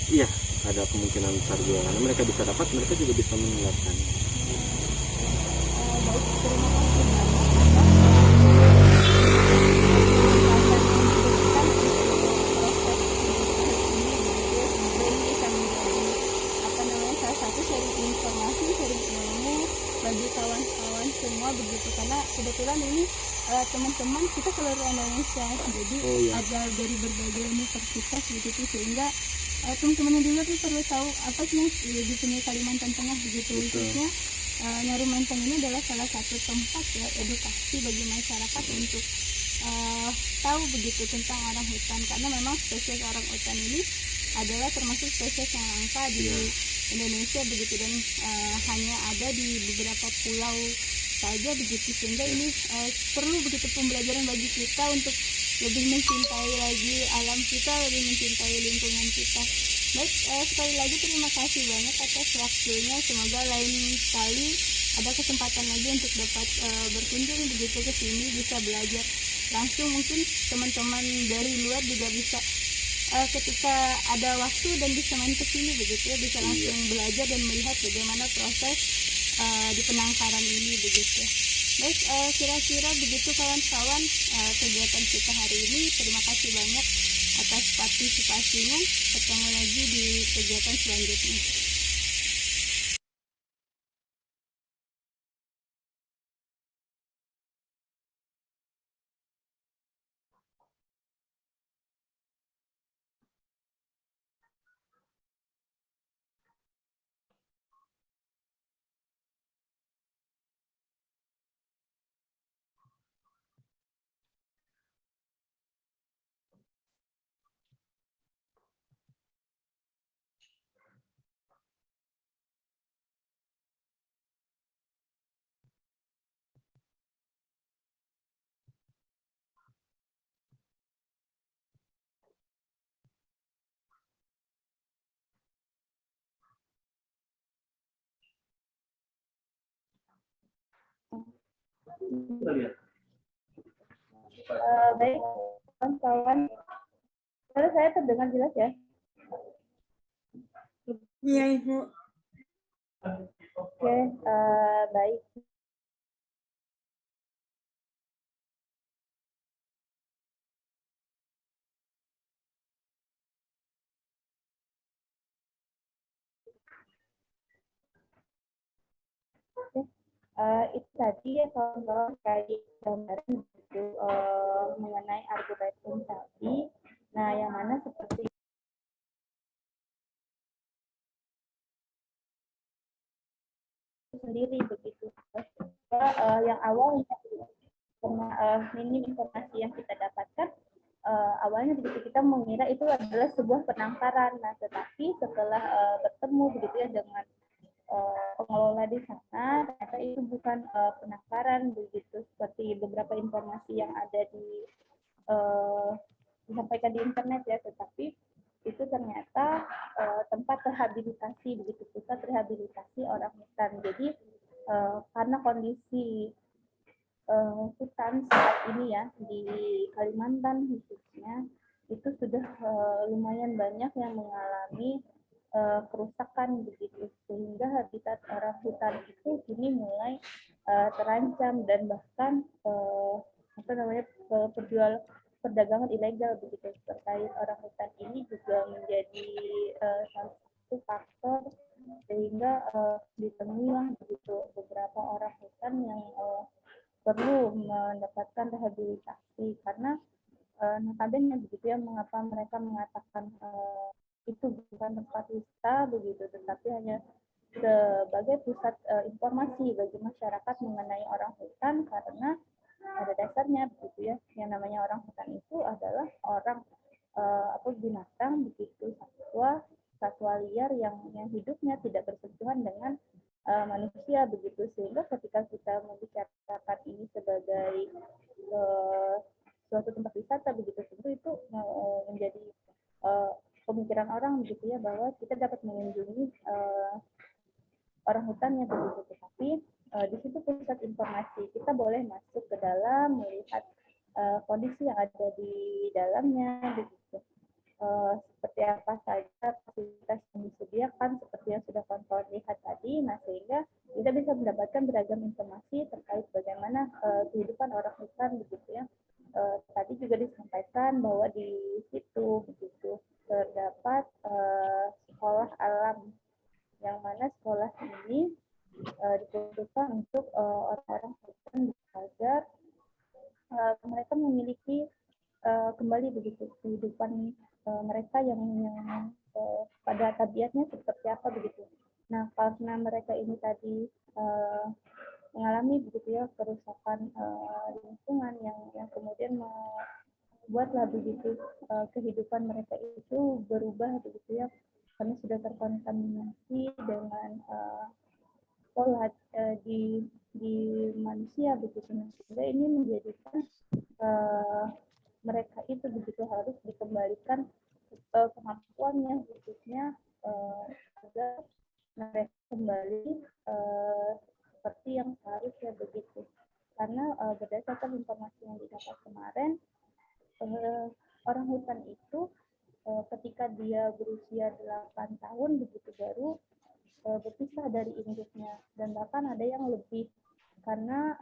Iya, ada kemungkinan besar juga karena mereka bisa dapat, mereka juga bisa menularkan. Baik, terima kasih banyak. Salah satu sharing informasi, sharing ilmu bagi kawan-kawan semua semua begitu, karena kebetulan ini teman-teman kita seluruh Indonesia, jadi ada dari berbagai universitas begitu, sehingga teman-teman yang di luar tuh perlu tahu apa sih yang di sini Kalimantan Tengah begitu. Khususnya Nyaru Menteng ini adalah salah satu tempat ya edukasi bagi masyarakat untuk tahu begitu tentang orang hutan, karena memang spesies orang hutan ini adalah termasuk spesies yang langka di Indonesia begitu, dan hanya ada di beberapa pulau saja begitu, sehingga ini perlu begitu pembelajaran bagi kita untuk lebih mencintai lagi alam kita, lebih mencintai lingkungan kita. Baik, sekali lagi terima kasih banyak atas waktunya. Semoga lain kali ada kesempatan lagi untuk dapat berkunjung begitu ke sini, bisa belajar langsung. Mungkin teman-teman dari luar juga bisa ketika ada waktu dan bisa main ke sini begitu ya, bisa langsung belajar dan melihat bagaimana proses di penangkaran ini begitu. Baik, kira-kira begitu kawan-kawan kegiatan kita hari ini. Terima kasih banyak atas partisipasinya. Ketemu lagi di kegiatan selanjutnya. Baik, kawan-kawan. Kalau saya terdengar jelas ya? Iya, Ibu. Oke, baik. Itu tadi ya kawan-kawan kayak gambaran itu mengenai argumentum tadi. Nah, yang mana seperti sendiri begitu. Yang awalnya karena minim informasi yang kita dapatkan, awalnya begitu kita mengira itu adalah sebuah penangkaran. Nah, tetapi setelah bertemu begitu ya dengan pengelola di sana, ternyata itu bukan penangkaran begitu, seperti beberapa informasi yang ada disampaikan di internet ya, tetapi itu ternyata tempat rehabilitasi begitu, pusat rehabilitasi orang hutan. Jadi karena kondisi hutan saat ini ya di Kalimantan khususnya itu sudah lumayan banyak yang mengalami kerusakan begitu, sehingga habitat orang hutan itu kini mulai terancam, dan bahkan perdagangan ilegal begitu terkait orang hutan ini juga menjadi salah satu faktor sehingga ditemuilah begitu beberapa orang hutan yang perlu mendapatkan rehabilitasi, karena notabene begitu ya, mengapa mereka mengatakan itu bukan tempat wisata begitu, tetapi hanya sebagai pusat informasi bagi masyarakat mengenai orang hutan, karena pada dasarnya begitu ya, yang namanya orang hutan itu adalah orang binatang begitu, satwa liar yang hidupnya tidak bersentuhan dengan manusia begitu, sehingga ketika kita membicarakan ini sebagai suatu tempat wisata begitu, tentu itu menjadi pemikiran orang begitu ya, bahwa kita dapat mengunjungi orang hutannya begitu, tetapi di situ pusat informasi, kita boleh masuk ke dalam melihat kondisi yang ada di dalamnya begitu, seperti apa saja fasilitas yang disediakan seperti yang sudah kawan-kawan lihat tadi. Nah, sehingga kita bisa mendapatkan beragam informasi terkait bagaimana kehidupan orang hutan begitu ya. Tadi juga disampaikan bahwa di situ begitu terdapat sekolah alam, yang mana sekolah ini diperuntukkan untuk orang-orang kehidupan mereka yang pada tabiatnya seperti apa begitu. Nah, karena mereka ini tadi mengalami begitu ya kerusakan lingkungan yang kemudian membuatlah begitu kehidupan mereka itu berubah begitu ya, karena sudah terkontaminasi dengan pola di manusia begitu. Sehingga ini menjadikan mereka itu begitu harus dikembalikan kemampuannya, khususnya agar mereka kembali seperti yang seharusnya begitu. Karena berdasarkan informasi yang didapat kemarin, orang hutan itu ketika dia berusia 8 tahun begitu baru berpisah dari induknya, dan bahkan ada yang lebih, karena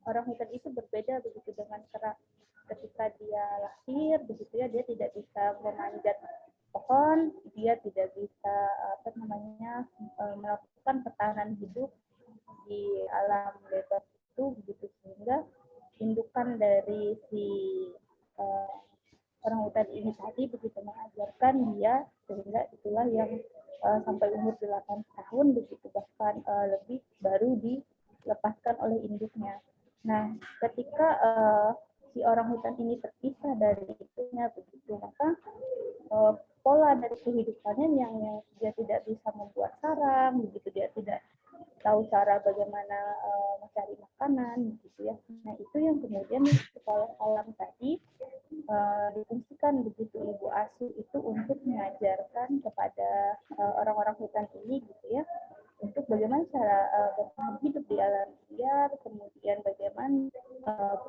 orang hutan itu berbeda begitu dengan kera. Ketika dia lahir begitu ya, dia tidak bisa memanjat pohon, dia tidak bisa melakukan pertahanan hidup di alam bebas itu begitu, sehingga indukan dari si orang hutan ini tadi begitu mengajarkan dia, sehingga itulah yang sampai umur 8 tahun begitu, bahkan lebih baru dilepaskan oleh induknya. Nah, ketika si orang hutan ini terpisah dari induknya begitu, maka pola dari kehidupannya yang dia tidak bisa membuat sarang begitu, dia tidak tahu cara bagaimana mencari makanan begitu ya. Nah, itu yang kemudian sekolah alam tadi difungsikan begitu ibu asuh itu untuk mengajarkan kepada orang-orang hutan ini gitu ya, untuk bagaimana cara bertahan hidup di alam liar, kemudian bagaimana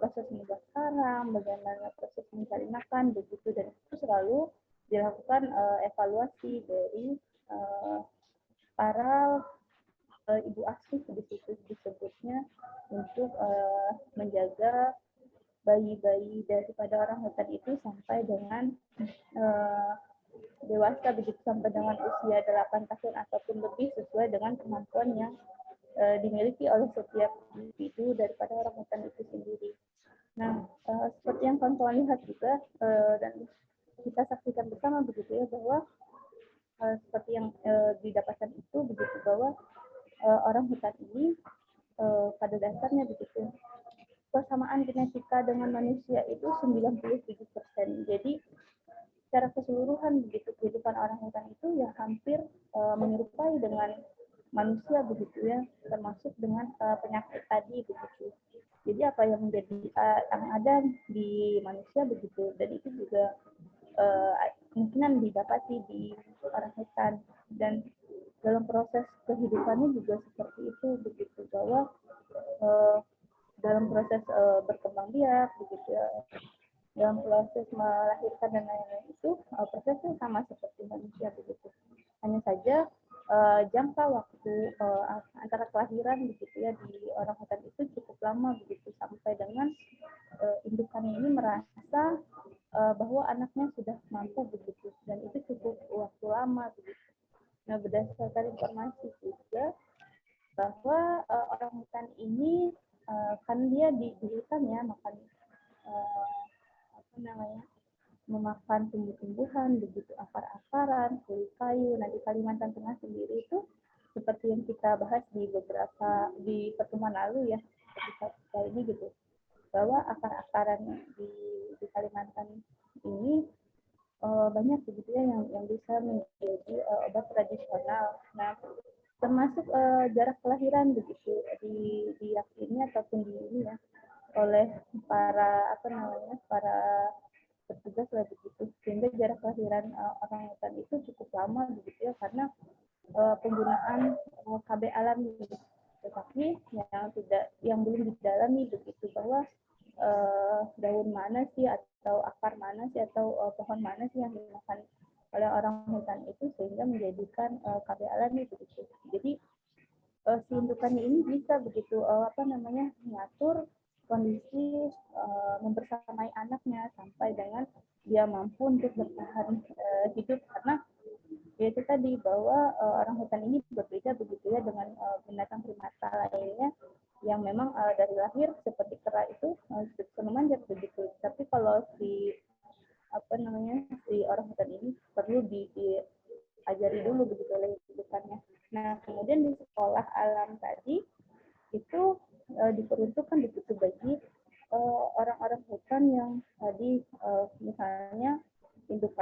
proses membuat sarang, bagaimana proses mencari makan begitu, dan itu selalu dilakukan evaluasi dari para ibu asuh disebutnya, untuk menjaga bayi-bayi daripada orang hutan itu sampai dengan dewasa begitu, sampai dengan usia 8 tahun ataupun lebih, sesuai dengan kemampuan yang dimiliki oleh setiap individu daripada orang hutan itu sendiri. Nah, seperti yang kawan-kawan lihat juga dan kita saksikan bersama begitu ya, bahwa seperti yang didapatkan itu begitu, bahwa orang hutan ini pada dasarnya begitu persamaan genetika dengan manusia itu 97%. Jadi secara keseluruhan begitu kehidupan orang hutan itu ya hampir menyerupai dengan manusia begitu ya, termasuk dengan penyakit tadi begitu. Jadi apa yang menjadi yang ada di manusia begitu, dan itu juga kemungkinan didapati di orang hutan, dan dalam proses kehidupannya juga seperti itu begitu, bahwa dalam proses berkembang biak begitu ya, dalam proses melahirkan dan lain-lain itu prosesnya sama seperti manusia begitu. Hanya saja jangka waktu antara kelahiran begitu ya di orang hutan itu cukup lama begitu, sampai dengan indukannya ini merasa bahwa anaknya sudah mampu begitu, dan itu cukup waktu lama begitu. Nah, berdasarkan informasi juga bahwa orang hutan ini kan dia di hutan ya, makan memakan tumbuh-tumbuhan begitu, akar-akaran, kulit kayu. Nah, di Kalimantan Tengah sendiri itu seperti yang kita bahas di pertemuan lalu ya, ketika kita ini gitu, bahwa akar-akaran di Kalimantan ini banyak begitu ya yang bisa menjadi obat tradisional. Nah, termasuk jarak kelahiran begitu diyakini ataupun di ini ya oleh para para petugas lah begitu, sehingga jarak kelahiran orang hutan itu cukup lama begitu ya, karena penggunaan KB alami. Tetapi yang belum didalami begitu, bahwa daun mana sih atau akar mana sih atau pohon mana sih yang dimakan oleh orang hutan itu, sehingga menjadikan KB alami begitu. Jadi si indukannya ini bisa begitu mengatur kondisi membersamai anaknya sampai dengan dia mampu untuk bertahan hidup, karena yaitu tadi bahwa orang hutan ini berbeda begitu ya dengan binatang primata lainnya yang memang dari lahir seperti kera itu bisa memanjat begitu. Tapi kalau si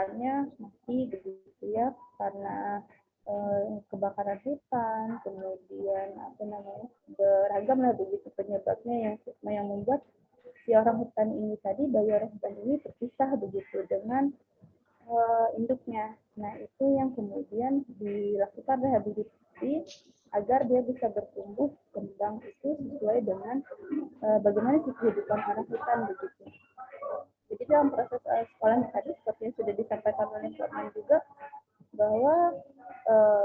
kebanyakannya mati begitu ya karena kebakaran hutan, kemudian apa namanya beragam lah begitu penyebabnya yang membuat si orang hutan ini tadi, bayi orang hutan ini terpisah begitu dengan induknya. Nah itu yang kemudian dilakukan rehabilitasi agar dia bisa bertumbuh kembang itu sesuai dengan bagaimana sih kehidupan orang hutan begitu. Jadi dalam proses sekolah tadi seperti yang sudah disampaikan oleh Pak juga bahwa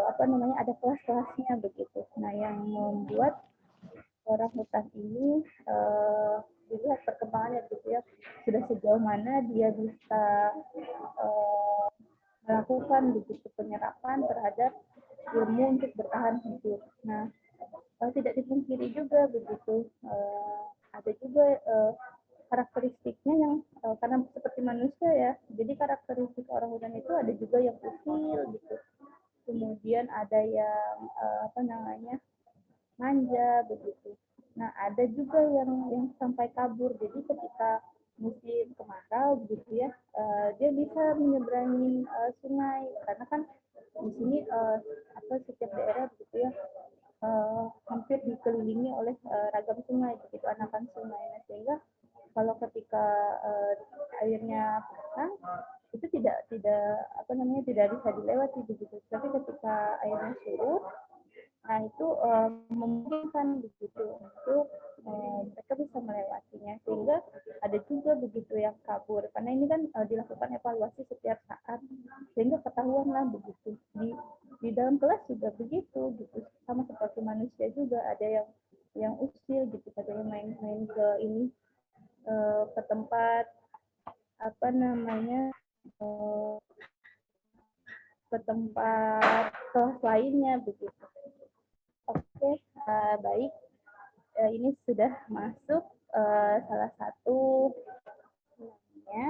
apa namanya ada kelas-kelasnya begitu. Nah yang membuat orang hutan ini dilihat perkembangannya gitu ya sudah sejauh mana dia bisa melakukan begitu penyerapan terhadap ilmu untuk bertahan hidup. Nah tidak dipungkiri juga begitu ada juga karakteristiknya yang karena seperti manusia ya, jadi karakteristik orang hutan itu ada juga yang usil gitu, kemudian ada yang apa namanya manja begitu. Nah ada juga yang sampai kabur, jadi ketika musim kemarau begitu ya, dia bisa menyeberangi sungai karena kan di sini apa setiap daerah begitu ya hampir dikelilingi oleh ragam sungai begitu, anakan sungai. Nah, sehingga kalau ketika airnya pasang itu tidak apa namanya tidak bisa dilewati begitu, tapi ketika airnya surut nah itu memungkinkan begitu untuk mereka bisa melewatinya, sehingga ada juga begitu yang kabur karena ini kan dilakukan evaluasi setiap saat sehingga ketahuan lah begitu di dalam kelas juga begitu gitu, sama seperti manusia juga ada yang usil gitu, ada yang main-main ke ini ke tempat apa namanya ke tempat kelas lainnya begitu. Oke, baik. Ini sudah masuk salah satu namanya.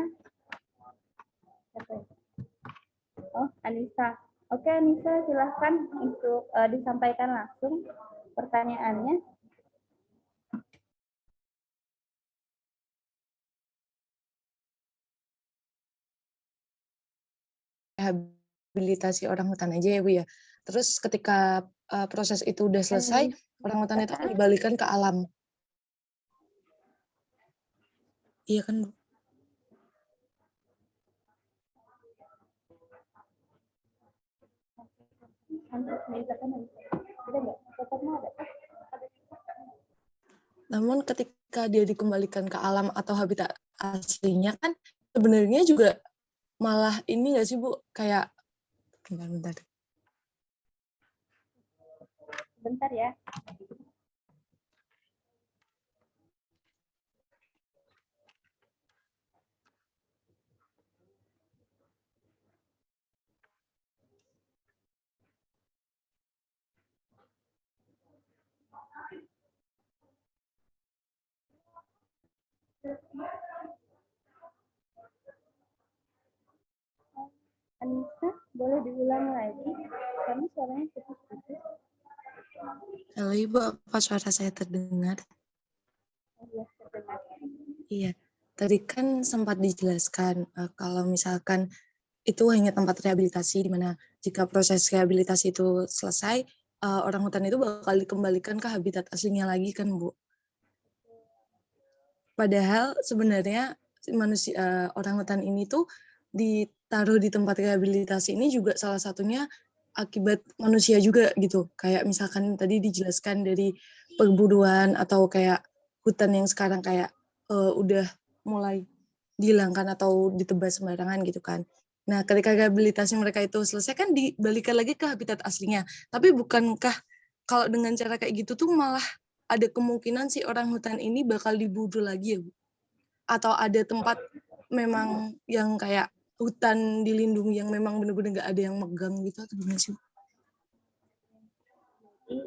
Oh, Anissa. Oke, Anissa, silahkan untuk disampaikan langsung pertanyaannya. Rehabilitasi orang hutan aja ya Bu ya. Terus ketika proses itu udah selesai, orang hutan itu akan dibalikan ke alam. Iya kan Bu? Namun ketika dia dikembalikan ke alam atau habitat aslinya kan sebenarnya juga malah ini nggak sih Bu, kayak Bentar ya. Anissa, boleh diulang lagi? Karena suaranya putus-putus. Halo Ibu, apa suara saya terdengar? Iya, terdengar. Iya, tadi kan sempat dijelaskan kalau misalkan itu hanya tempat rehabilitasi, di mana jika proses rehabilitasi itu selesai, orang hutan itu bakal dikembalikan ke habitat aslinya lagi kan Bu? Padahal sebenarnya manusia orang hutan ini tuh ditaruh di tempat rehabilitasi ini juga salah satunya akibat manusia juga gitu. Kayak misalkan tadi dijelaskan dari perburuan atau kayak hutan yang sekarang kayak udah mulai dihilangkan atau ditebas sembarangan gitu kan. Nah, ketika rehabilitasi mereka itu selesai kan dibalikan lagi ke habitat aslinya. Tapi bukankah kalau dengan cara kayak gitu tuh malah ada kemungkinan si orang hutan ini bakal diburu lagi ya Bu? Atau ada tempat memang yang kayak hutan dilindungi yang memang benar-benar nggak ada yang megang gitu atau gimana sih? Jadi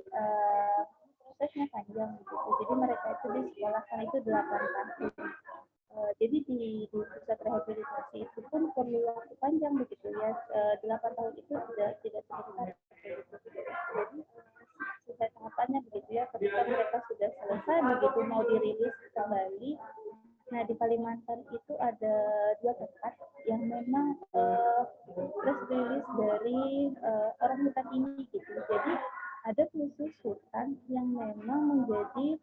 prosesnya panjang gitu. Jadi mereka itu disekolahkan itu 8 tahun. Jadi di pusat rehabilitasi itu pun perlu waktu panjang begitu ya. 8 tahun itu tidak sebentar. Jadi sudah tahapannya begitu ya. Ketika mereka sudah selesai begitu mau dirilis kembali. Nah di Kalimantan itu ada 2 tempat yang memang tugas dari orang hutan ini gitu. Jadi ada khusus hutan yang memang menjadi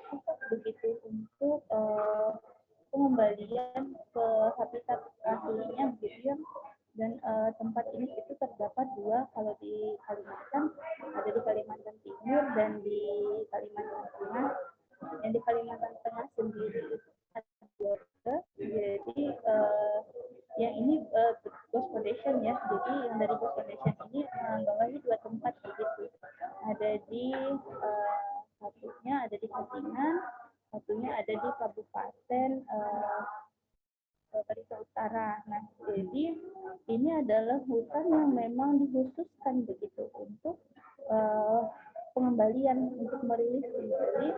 pusat begitu untuk pengembalian ke habitat aslinya begitu ya. Dan tempat ini itu terdapat dua, kalau di Kalimantan ada di Kalimantan Timur dan di Kalimantan Tengah. Yang di Kalimantan Tengah sendiri itu ada dua. Jadi yang ini Ghost Foundation ya. Jadi yang dari Ghost Foundation ini menggawangi dua tempat begitu. Ada di satunya ada di Katingan, satunya ada di Kabupaten Barito Utara. Nah, jadi ini adalah hutan yang memang dikhususkan begitu untuk pengembalian, untuk merilis kembali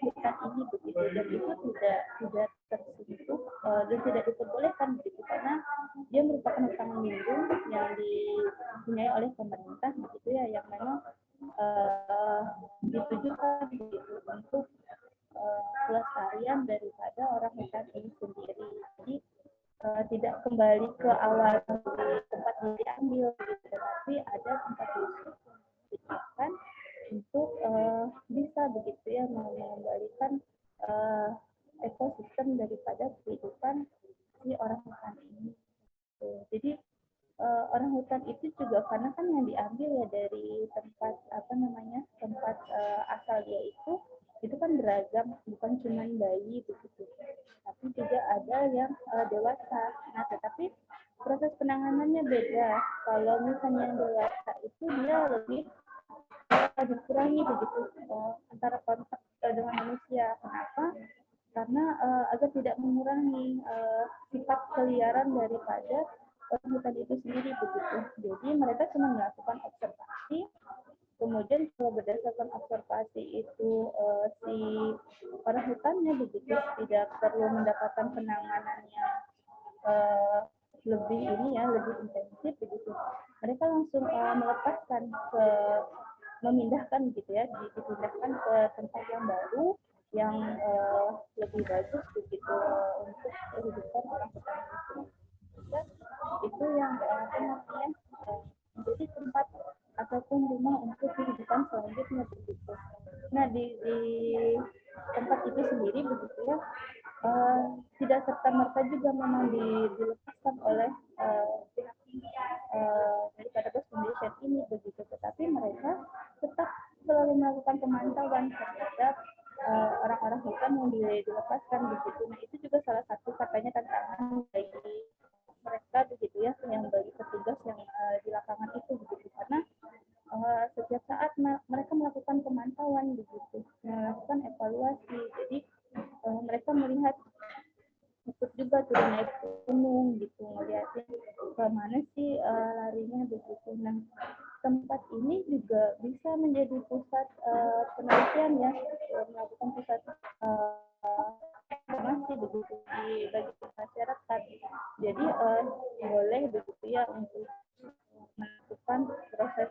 hutan ini begitu, dan itu tidak tersentuh dan tidak diperbolehkan begitu karena dia merupakan hutan lindung yang dipunyai oleh pemerintah begitu ya, yang memang ditujukan begitu untuk pelestarian daripada orang hutan ini sendiri. Jadi tidak kembali ke awal tempat yang diambil gitu, tetapi ada tempat khusus disiapkan untuk bisa begitu ya mengembalikan ekosistem daripada kehidupan si orang hutan ini. Jadi orang hutan itu juga karena kan yang diambil ya dari tempat tempat asal dia itu kan beragam, bukan cuma bayi begitu, tapi juga ada yang dewasa. Nah, tetapi proses penanganannya beda. Kalau misalnya yang dewasa itu dia lebih dikurangi begitu antara kontak dengan manusia. Kenapa? Karena agar tidak mengurangi sifat keliaran daripada orang hutan itu sendiri begitu. Jadi mereka cuma melakukan observasi. Kemudian kalau berdasarkan observasi itu si orang hutannya begitu tidak perlu mendapatkan penanganan yang lebih intensif begitu. Mereka langsung melepaskan memindahkan gitu ya, dipindahkan ke tempat yang baru yang lebih bagus begitu untuk kehidupan orang hutan itu. Itu yang menjadi tempat ataupun rumah untuk kehidupan selanjutnya begitu. Nah, di tempat itu sendiri begitu ya, tidak serta-merta juga memang dilepaskan oleh pihak daripada Ghost Foundation ini begitu, tetapi mereka tetap selalu melakukan pemantauan terhadap orang-orang hutan yang dilepaskan begitu. Nah, itu juga salah satu katanya tantangan bagi mereka begitu ya, yang bagi petugas yang di lapangan itu begitu, karena setiap saat mereka melakukan pemantauan begitu, melakukan evaluasi. Jadi mereka melihat, ikut juga turun naik gunung gitu, ngeliatin kemana sih larinya begitu. Nah, tempat ini juga bisa menjadi pusat penelitian ya, melakukan pusat informasi begitu bagi masyarakat. Jadi boleh begitu ya untuk melakukan proses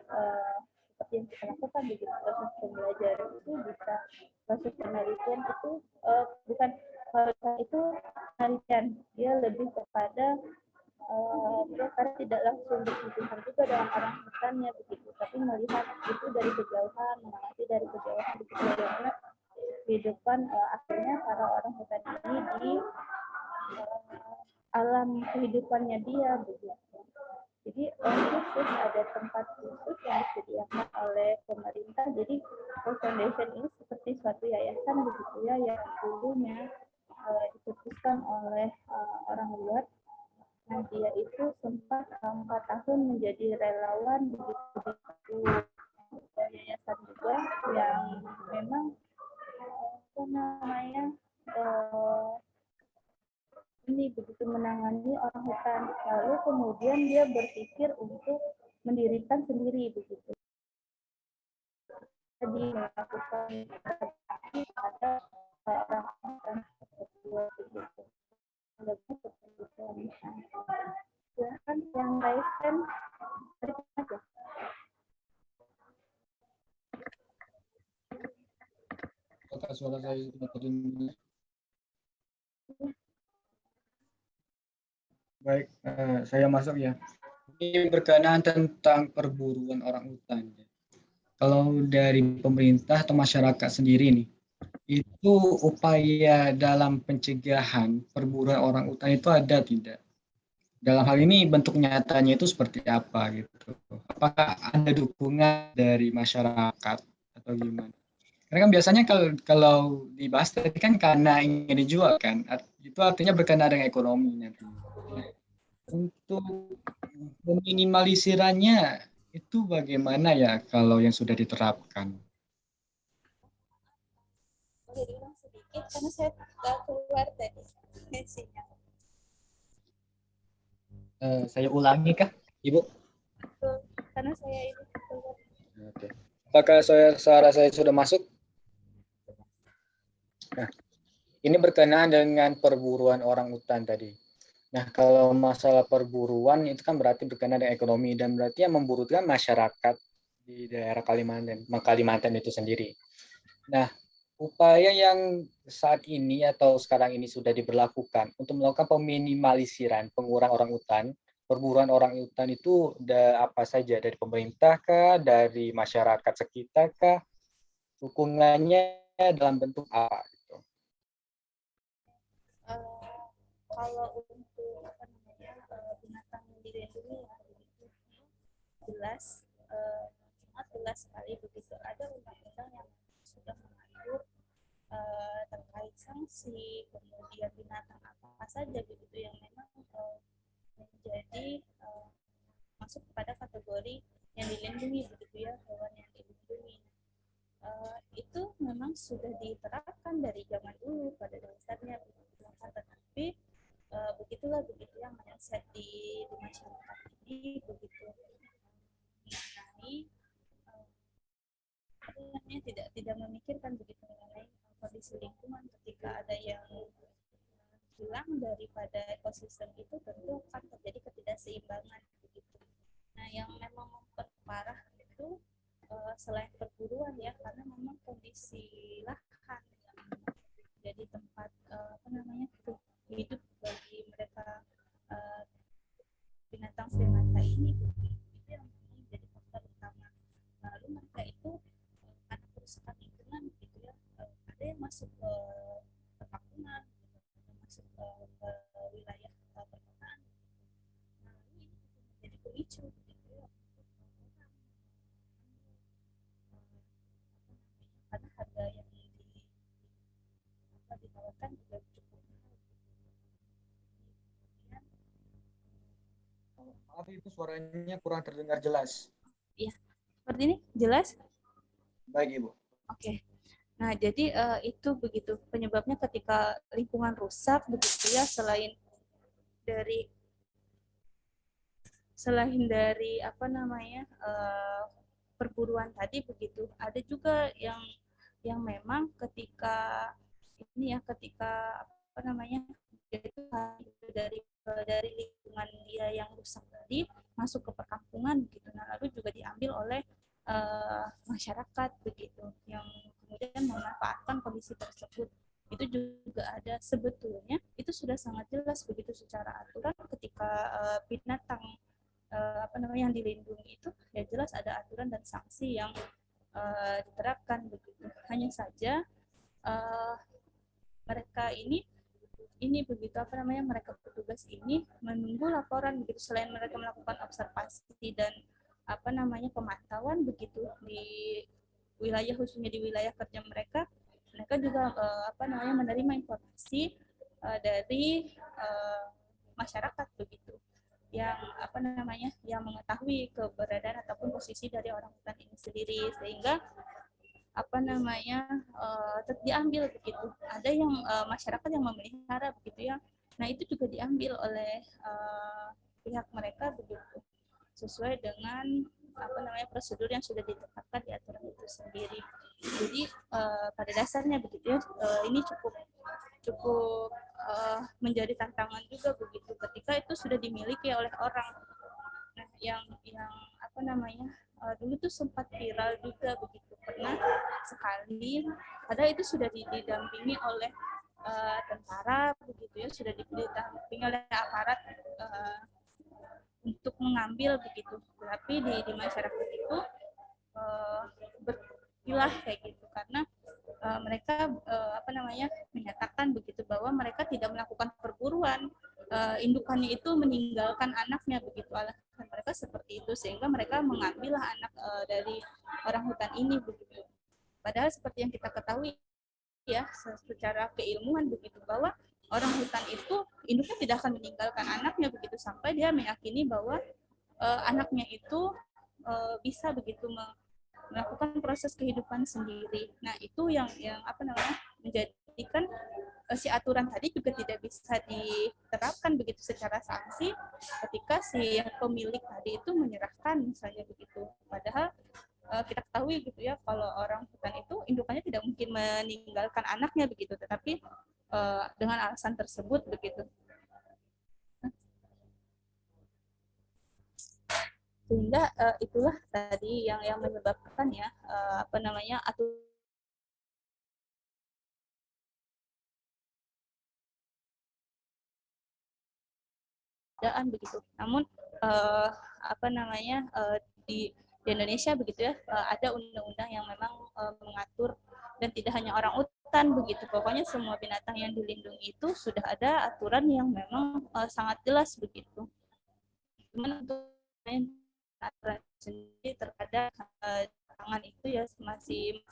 seperti yang kita lakukan begitu, proses pembelajaran itu bisa, proses penelitian itu bukan itu penelitian, dia lebih kepada karena tidak langsung berhubungan juga dengan orang hutannya begitu, tapi melihat itu dari kejauhan, mengamati dari kejauhan begitu bagaimana kehidupan akhirnya para orang hutan ini di alam kehidupannya dia begitu. Jadi khusus ada tempat khusus yang disediakan oleh pemerintah. Jadi Ghost Foundation ini seperti suatu yayasan begitu ya, yang dulunya diputuskan oleh orang luar. Nah, dia itu sempat 4 tahun menjadi relawan begitu yayasan juga yang memang ini begitu menangani orang hutan. Lalu kemudian dia berpikir untuk mendirikan sendiri begitu. Jadi melakukan pada orang-orang tersebut begitu. Lebih seperti silahkan yang lain aja. Apakah suara saya sudah terdengar? Baik, saya masuk ya. Ini berkenaan tentang perburuan orang hutan. Kalau dari pemerintah atau masyarakat sendiri nih, itu upaya dalam pencegahan perburuan orang hutan itu ada tidak? Dalam hal ini bentuk nyatanya itu seperti apa gitu? Apakah ada dukungan dari masyarakat atau gimana? Karena kan biasanya kalau dibahas tadi kan karena ingin dijual kan, itu artinya berkenaan dengan ekonomi nanti. Nah, untuk meminimalisirnya itu bagaimana ya kalau yang sudah diterapkan? Boleh diulang sedikit karena saya nggak keluar tadi sinyal. Saya ulangi kah, Ibu? Betul, karena saya ini keluar. Oke. Apakah suara saya sudah masuk? Nah, ini berkenaan dengan perburuan orang hutan tadi. Nah, kalau masalah perburuan itu kan berarti berkenaan dengan ekonomi dan berarti yang memburu itu kan masyarakat di daerah Kalimantan itu sendiri. Nah, upaya yang saat ini atau sekarang ini sudah diberlakukan untuk melakukan peminimalisiraan pengurangan orang hutan, perburuan orang hutan itu apa saja dari pemerintah kah, dari masyarakat sekitar kah, dukungannya dalam bentuk apa? Gitu. Kalau untuk apa namanya binatang yang dilindungi ya begitu jelas sangat jelas sekali begitu ada undang-undang yang sudah mengatur terkait sanksi kemudian binatang apa saja begitu yang memang menjadi masuk kepada kategori yang dilindungi begitu ya hewan yang dilindungi itu memang sudah diterapkan dari zaman dulu pada dasarnya tetapi begitulah begitu yang mindset di masyarakat ini begitu mengenai tidak memikirkan begitu mengenai kondisi lingkungan ketika ada yang hilang daripada ekosistem itu tentu akan terjadi ketidakseimbangan begitu. Nah yang memang memperparah itu selain perburuan ya karena memang kondisi lahan yang jadi tempat apa namanya hidup bagi mereka binatang primata ini itu yang menjadi faktor utama. Lalu mereka itu karena kerusakan lingkungan gitu ya ada yang masuk ke perkampungan masuk ke wilayah perkotaan. Nah ini menjadi pemicu gitu ya karena harga yang ditawarkan juga cukup mahal. Maaf Ibu, suaranya kurang terdengar jelas. Iya, seperti ini jelas? Baik Ibu. Oke. Nah, jadi itu begitu penyebabnya ketika lingkungan rusak begitu ya selain dari apa namanya perburuan tadi begitu ada juga yang memang ketika ini ya ketika apa namanya dari lingkungan dia yang rusak tadi masuk ke perkampungan gitu. Nah, lalu juga diambil oleh masyarakat begitu yang kemudian memanfaatkan kondisi tersebut. Itu juga ada sebetulnya itu sudah sangat jelas begitu secara aturan ketika binatang apa namanya yang dilindungi itu ya jelas ada aturan dan sanksi yang diterapkan begitu. Hanya saja mereka ini begitu apa namanya mereka petugas ini menunggu laporan begitu selain mereka melakukan observasi dan apa namanya pemantauan begitu di wilayah khususnya di wilayah kerja mereka juga apa namanya menerima informasi dari masyarakat begitu yang apa namanya yang mengetahui keberadaan ataupun posisi dari orang hutan ini sendiri sehingga apa namanya diambil begitu. Ada yang masyarakat yang memelihara begitu ya. Nah itu juga diambil oleh pihak mereka begitu sesuai dengan apa namanya prosedur yang sudah ditetapkan di aturan itu sendiri. Jadi pada dasarnya begitu ya ini cukup menjadi tantangan juga begitu ketika itu sudah dimiliki oleh orang. Nah yang apa namanya dulu tuh sempat viral juga begitu pernah sekali ada itu sudah didampingi oleh tentara begitu ya, sudah didampingi oleh aparat untuk mengambil begitu. Tapi di masyarakat itu berkilah kayak gitu, karena mereka menyatakan begitu bahwa mereka tidak melakukan perburuan, indukannya itu meninggalkan anaknya begitu, alasan mereka seperti itu, sehingga mereka mengambil anak dari orang hutan ini begitu. Padahal seperti yang kita ketahui ya secara keilmuan begitu, bahwa orang hutan itu induknya tidak akan meninggalkan anaknya begitu sampai dia meyakini bahwa anaknya itu bisa begitu melakukan proses kehidupan sendiri. Nah, itu yang menjadikan si aturan tadi juga tidak bisa diterapkan begitu secara sanksi ketika si pemilik tadi itu menyerahkan misalnya begitu. Padahal kita ketahui gitu ya, kalau orang hutan itu indukannya tidak mungkin meninggalkan anaknya begitu, tetapi dengan alasan tersebut begitu. Sehingga itulah tadi yang menyebabkan ya aturan begitu. Namun di Indonesia begitu ya, ada undang-undang yang memang mengatur, dan tidak hanya orang hutan begitu, pokoknya semua binatang yang dilindungi itu sudah ada aturan yang memang sangat jelas begitu. Cuman untuk aturan sendiri terkadang tangan itu ya masih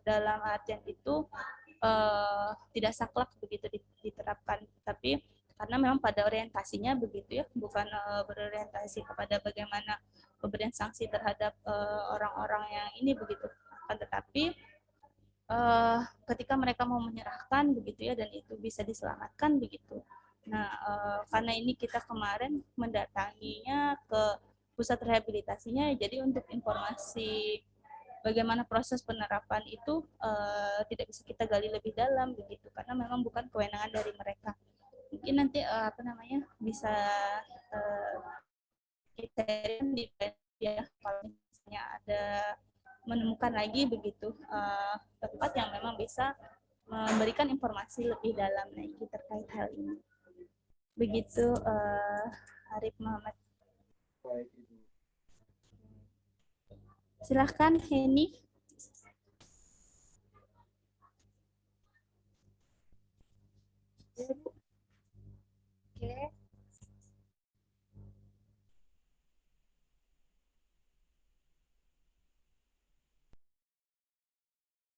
dalam artian itu tidak saklek begitu diterapkan, tapi karena memang pada orientasinya begitu ya, bukan berorientasi kepada bagaimana pemberian sanksi terhadap orang-orang yang ini begitu, akan tetapi ketika mereka mau menyerahkan begitu ya, dan itu bisa diselamatkan begitu. Nah, karena ini kita kemarin mendatanginya ke pusat rehabilitasinya, jadi untuk informasi bagaimana proses penerapan itu tidak bisa kita gali lebih dalam begitu, karena memang bukan kewenangan dari mereka. Mungkin nanti bisa kita di ya, kalau misalnya ada menemukan lagi begitu tempat yang memang bisa memberikan informasi lebih dalam lagi terkait hal ini. Begitu Arif Muhammad. Silahkan Heni. Oke.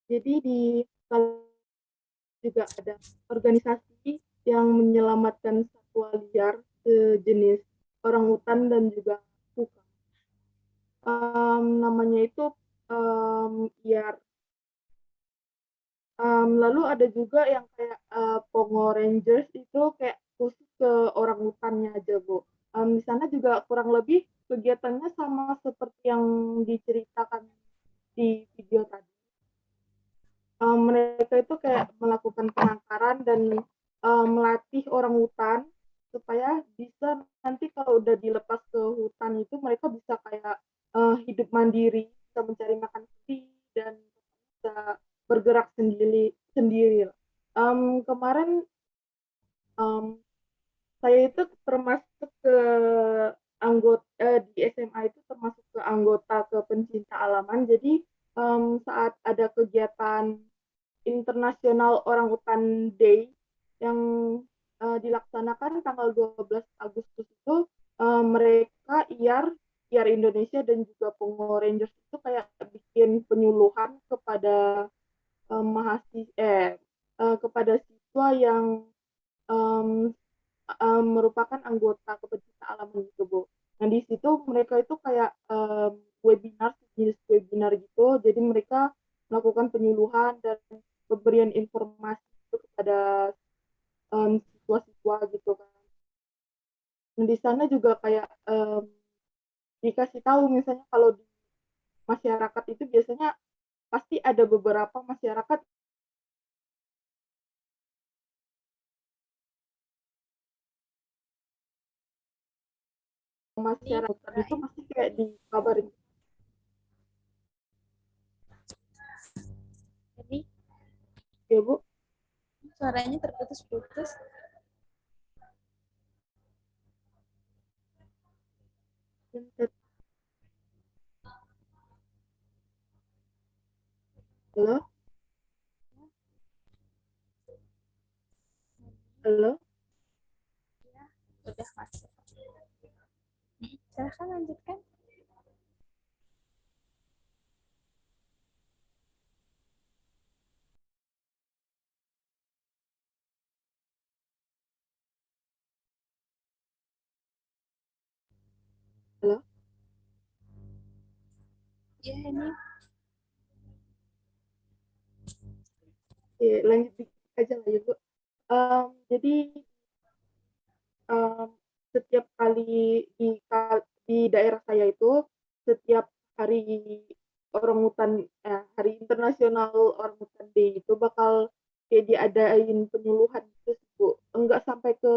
Jadi di juga ada organisasi yang menyelamatkan satwa liar sejenis orangutan dan juga kuka. Namanya itu IAR. Lalu ada juga yang kayak Pongo Rangers, itu kayak khusus ke orangutannya aja, Bu. Di sana juga kurang lebih kegiatannya sama seperti yang diceritakan di video tadi. Mereka itu kayak melakukan penangkaran dan melatih orangutan supaya bisa nanti kalau udah dilepas ke hutan itu mereka bisa kayak hidup mandiri, bisa mencari makan sendiri dan bisa bergerak sendiri. Kemarin saya itu termasuk ke anggota di SMA itu termasuk ke anggota ke pencinta alaman. Jadi saat ada kegiatan International Orangutan Day yang dilaksanakan tanggal 12 Agustus itu, mereka IAR Indonesia dan juga Pongo Rangers itu kayak bikin penyuluhan kepada kepada siswa yang merupakan anggota kepencinta alam gitu, Bu. Nah, di situ mereka itu kayak jenis webinar gitu, jadi mereka melakukan penyuluhan dan pemberian informasi itu kepada siswa-siswa gitu kan. Dan di sana juga kayak dikasih tahu misalnya kalau di masyarakat itu biasanya pasti ada beberapa masyarakat itu pasti kayak dikabarin. Jadi Ya, Bu. Suaranya terputus-putus. Bentar. Halo? Halo? Ya, udah masuk. Silahkan lanjutkan. Halo? Ya, ini Oke, lanjut dikit aja lah ya, Bu. Jadi em, setiap kali di daerah saya itu setiap hari hari internasional orang hutan day itu bakal kayak diadain penyuluhan gitu sih, Bu. Enggak sampai ke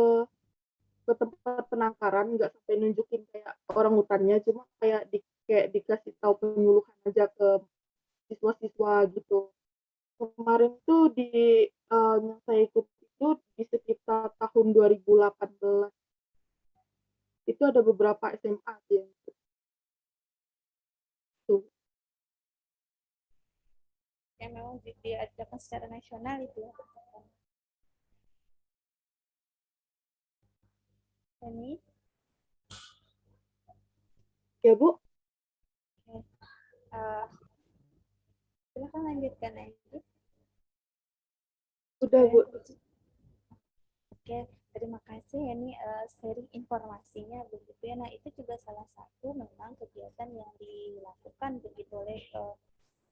tempat penangkaran, enggak sampai nunjukin kayak orang hutannya, cuma kayak dikasih tahu penyuluhan aja ke siswa-siswa gitu. Kemarin tuh yang saya ikut itu di sekitar tahun 2018. Itu ada beberapa SMA sih yang ikut tuh. yang memang diadakan secara nasional itu ya. Ini Ya, Bu. uh, silakan lanjutkan aja. Udah, Bu. Oke, terima kasih ini sharing informasinya begitu ya. Nah, itu juga salah satu memang kegiatan yang dilakukan begitu oleh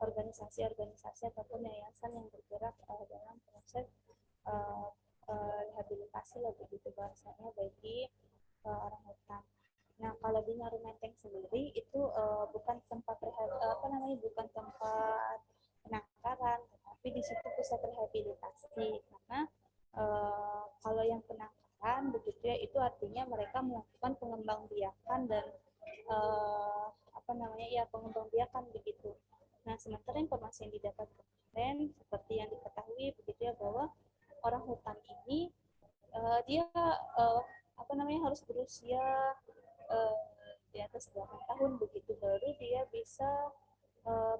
organisasi-organisasi ataupun yayasan yang bergerak dalam proses uh, rehabilitasi lah begitu bahasanya bagi orang hutan. Nah, kalau di Nyaru Menteng sendiri itu bukan tempat bukan tempat penangkaran, tetapi di situ pusat rehabilitasi karena kalau yang penangkaran begitu ya itu artinya mereka melakukan pengembangbiakan dan pengembangbiakan begitu. Nah, sementara informasi yang didapat kemarin seperti yang diketahui begitu ya bahwa orang hutan ini dia harus berusia di atas 8 tahun begitu baru dia bisa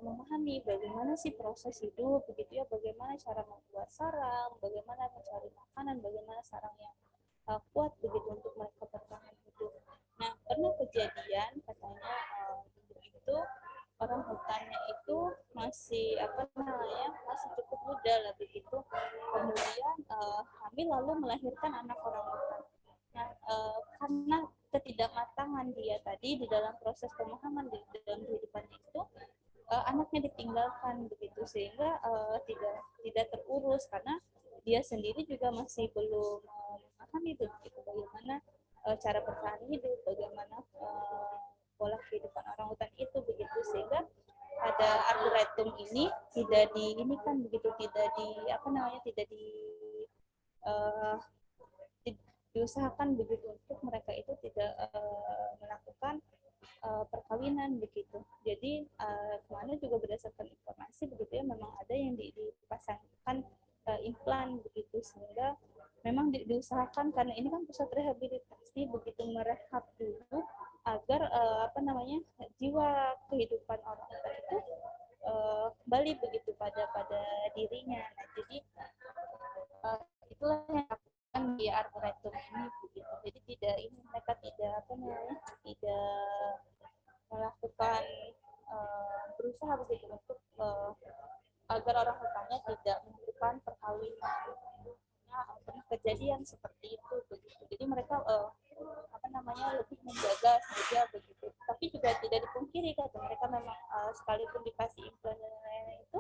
memahami bagaimana sih proses hidup begitu ya, bagaimana cara membuat sarang, bagaimana mencari makanan, bagaimana sarang yang kuat begitu untuk mereka bertahan hidup. Nah, pernah kejadian katanya itu orang hutannya itu masih masih cukup muda lah begitu, kemudian hamil lalu melahirkan anak orang hutan. Nah, karena ketidakmatangan dia tadi di dalam proses pemahaman di dalam kehidupan itu, anaknya ditinggalkan begitu sehingga tidak terurus karena dia sendiri juga masih belum memahami begitu bagaimana cara bertahan hidup, bagaimana pola kehidupan orang hutan itu begitu sehingga pada arboretum ini tidak diusahakan begitu untuk mereka itu tidak melakukan perkawinan begitu. Jadi kemana juga berdasarkan informasi begitu ya memang ada yang dipasangkan implan begitu sehingga memang diusahakan karena ini kan pusat rehabilitasi begitu merehab dulu agar jiwa kehidupan orang itu kembali begitu pada dirinya. Nah, jadi itulah yang dilakukan di arboretum ini begitu. Jadi mereka tidak melakukan berusaha begitu untuk agar orang hutannya tidak melakukan perkawinan. Pernah kejadian seperti itu begitu. Jadi mereka lebih menjaga saja begitu. Tapi juga tidak dipungkiri kata mereka memang sekalipun dikasih implan dan lain-lain itu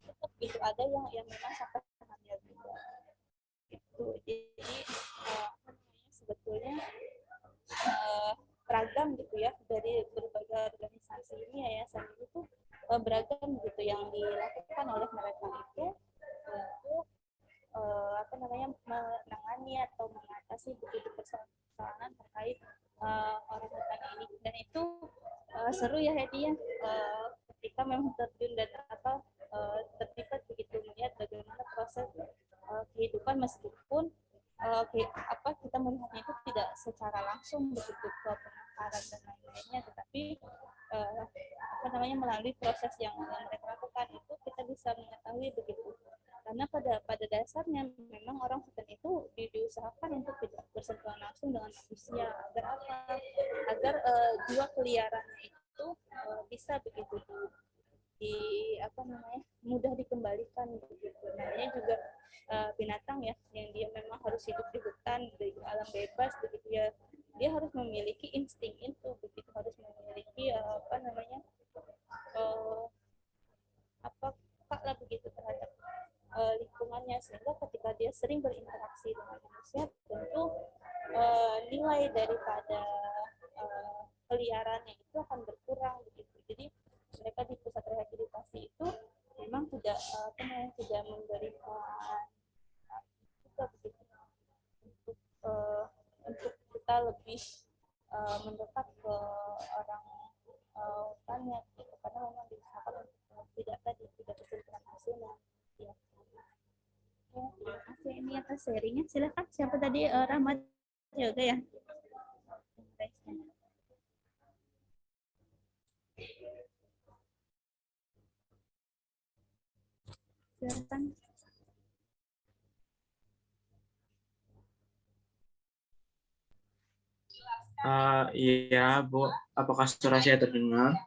tetap gitu ada yang memang sampai hamil juga. Itu jadi sebetulnya beragam gitu ya dari berbagai organisasi ini yayasan itu beragam gitu yang dilakukan oleh mereka itu untuk menangani atau mengatasi begitu persoalan terkait orang hutan ini. Dan itu seru ya Hedi ya ketika memang terjun dan terlibat begitu kita melihatnya itu tidak secara langsung begitu ke penangkaran dan lain-lainnya, tetapi melalui proses yang mereka lakukan itu kita bisa mengetahui begitu. Karena pada dasarnya memang orang hutan itu diusahakan untuk tidak bersentuhan langsung dengan manusia, agar apa? Agar jiwa keliarannya itu bisa begitu mudah dikembalikan begitu. Namanya juga binatang ya, yang dia memang harus hidup di hutan, di alam bebas begitu ya. Dia harus memiliki insting itu begitu, harus memiliki peka lah begitu terhadap lingkungannya, sehingga ketika dia sering berinteraksi dengan manusia, tentu nilai daripada peliharannya itu akan berkurang begitu. Jadi mereka di pusat rehabilitasi itu memang tidak memberikan juga begitu untuk kita lebih mendekat ke orang hutannya gitu, karena memang diusahakan untuk tidak bersentuhan langsung ya. Terima kasih ini atas sharingnya. Silakan siapa tadi, Rahmat juga ya. Silakan. Iya, Bu. Apakah suara saya terdengar?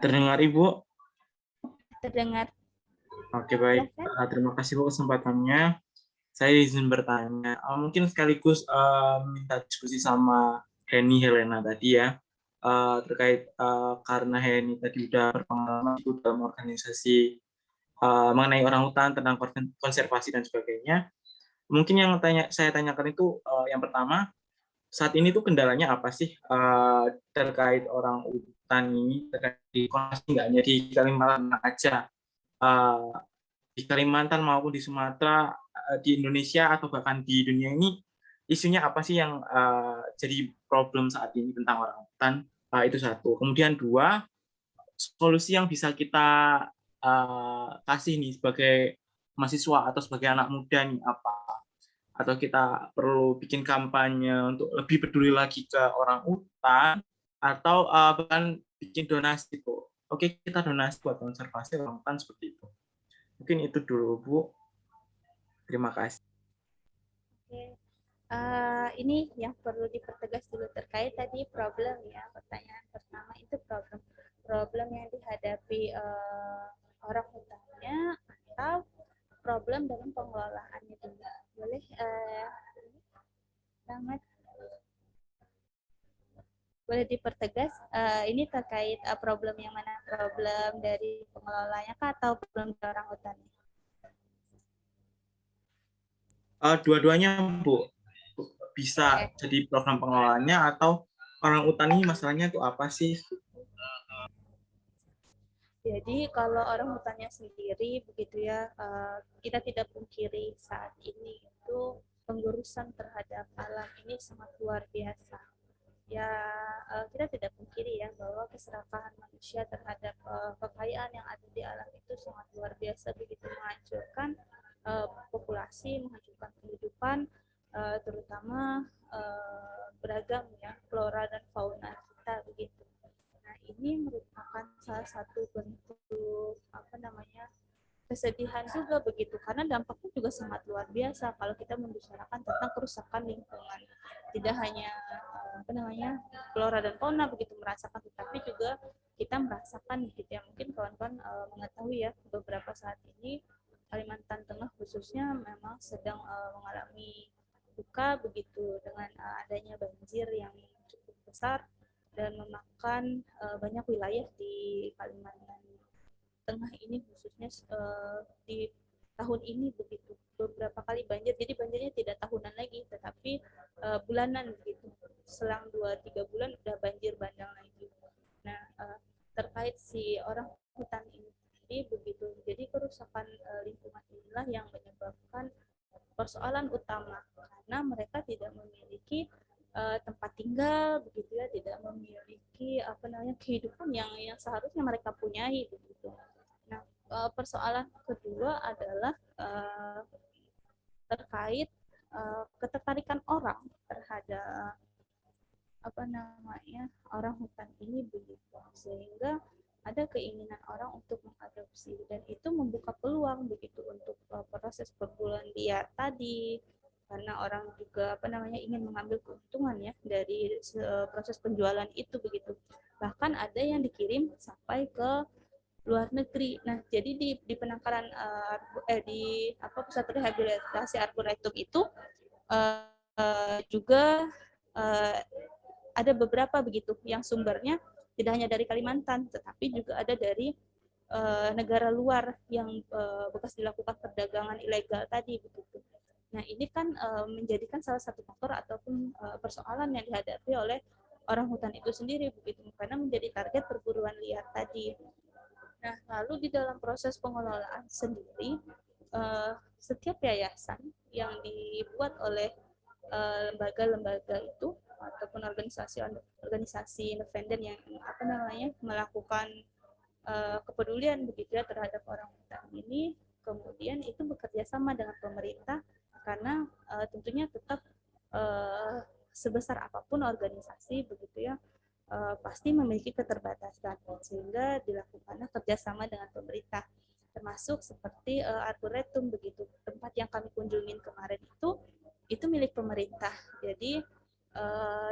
Terdengar, Ibu? Terdengar. Oke, baik. Terima kasih, Bu, kesempatannya. Saya izin bertanya. Mungkin sekaligus minta diskusi sama Heni Helena tadi ya. Terkait karena Heni tadi udah berpengalaman dalam organisasi mengenai orang hutan, tentang konservasi dan sebagainya. Mungkin yang saya tanyakan itu yang pertama, saat ini tuh kendalanya apa sih terkait orang hutan ini, terkait konservasi nggak hanya di Kalimantan aja, di Kalimantan maupun di Sumatera, di Indonesia atau bahkan di dunia ini, isunya apa sih yang jadi problem saat ini tentang orang hutan? Itu satu. Kemudian dua, solusi yang bisa kita kasih nih sebagai mahasiswa atau sebagai anak muda nih apa? Atau kita perlu bikin kampanye untuk lebih peduli lagi ke orang hutan, atau bahkan bikin donasi, Bu. Oke, kita donasi buat konservasi orang hutan seperti itu. Mungkin itu dulu, Bu. Terima kasih. Oke. Ini yang perlu dipertegas dulu terkait tadi problem ya. Pertanyaan pertama itu problem yang dihadapi orang hutannya atau problem dalam pengelolaannya juga. Boleh Rahmat, boleh dipertegas ini terkait problem yang mana, problem dari pengelolanya kah atau problem dari orang hutannya? Dua-duanya, Bu. Bisa jadi program pengelolaannya atau orang hutan ini masalahnya itu apa sih? Jadi kalau orang hutannya sendiri begitu ya, kita tidak pungkiri saat ini itu pengurusan terhadap alam ini sangat luar biasa. Ya kita tidak pungkiri ya bahwa keserakahan manusia terhadap kekayaan yang ada di alam itu sangat luar biasa, begitu menghancurkan populasi, menghancurkan kehidupan, terutama beragam ya flora dan fauna kita begitu. Nah, ini merupakan salah satu bentuk kesedihan juga begitu, karena dampaknya juga sangat luar biasa kalau kita membicarakan tentang kerusakan lingkungan. Tidak hanya flora dan fauna begitu merasakan, tetapi juga kita merasakan gitu ya. Mungkin kawan-kawan mengetahui ya, beberapa saat ini Kalimantan Tengah khususnya memang sedang mengalami duka begitu dengan adanya banjir yang cukup besar dan memakan banyak wilayah di Kalimantan Tengah ini, khususnya di tahun ini begitu beberapa kali banjir. Jadi banjirnya tidak tahunan lagi tetapi bulanan begitu, selang 2-3 bulan udah banjir bandang lagi. Nah terkait si orang hutan ini begitu, jadi kerusakan lingkungan inilah yang menyebabkan persoalan utama, karena mereka tidak memiliki tempat tinggal begitu ya, tidak memiliki kehidupan yang seharusnya mereka punyai begitu. Nah persoalan kedua adalah terkait ketertarikan orang terhadap apa namanya orang hutan ini begitu, sehingga ada keinginan orang untuk mengadopsi dan itu membuka peluang begitu untuk proses perburuan liar tadi, karena orang juga apa namanya ingin mengambil keuntungan ya dari proses penjualan itu begitu, bahkan ada yang dikirim sampai ke luar negeri. Nah, jadi di penangkaran di pusat rehabilitasi Arboretum itu juga ada beberapa begitu yang sumbernya tidak hanya dari Kalimantan, tetapi juga ada dari negara luar yang bekas dilakukan perdagangan ilegal tadi begitu. Nah, ini kan menjadikan salah satu faktor ataupun persoalan yang dihadapi oleh orang hutan itu sendiri begitu, karena menjadi target perburuan liar tadi. Nah, lalu di dalam proses pengelolaan sendiri, setiap yayasan yang dibuat oleh lembaga-lembaga itu ataupun organisasi independen yang apa namanya melakukan kepedulian begitu ya terhadap orang hutan ini, kemudian itu bekerja sama dengan pemerintah karena tentunya tetap sebesar apapun organisasi begitu ya pasti memiliki keterbatasan, sehingga dilakukannya kerjasama dengan pemerintah, termasuk seperti Arboretum begitu, tempat yang kami kunjungin kemarin itu milik pemerintah. Jadi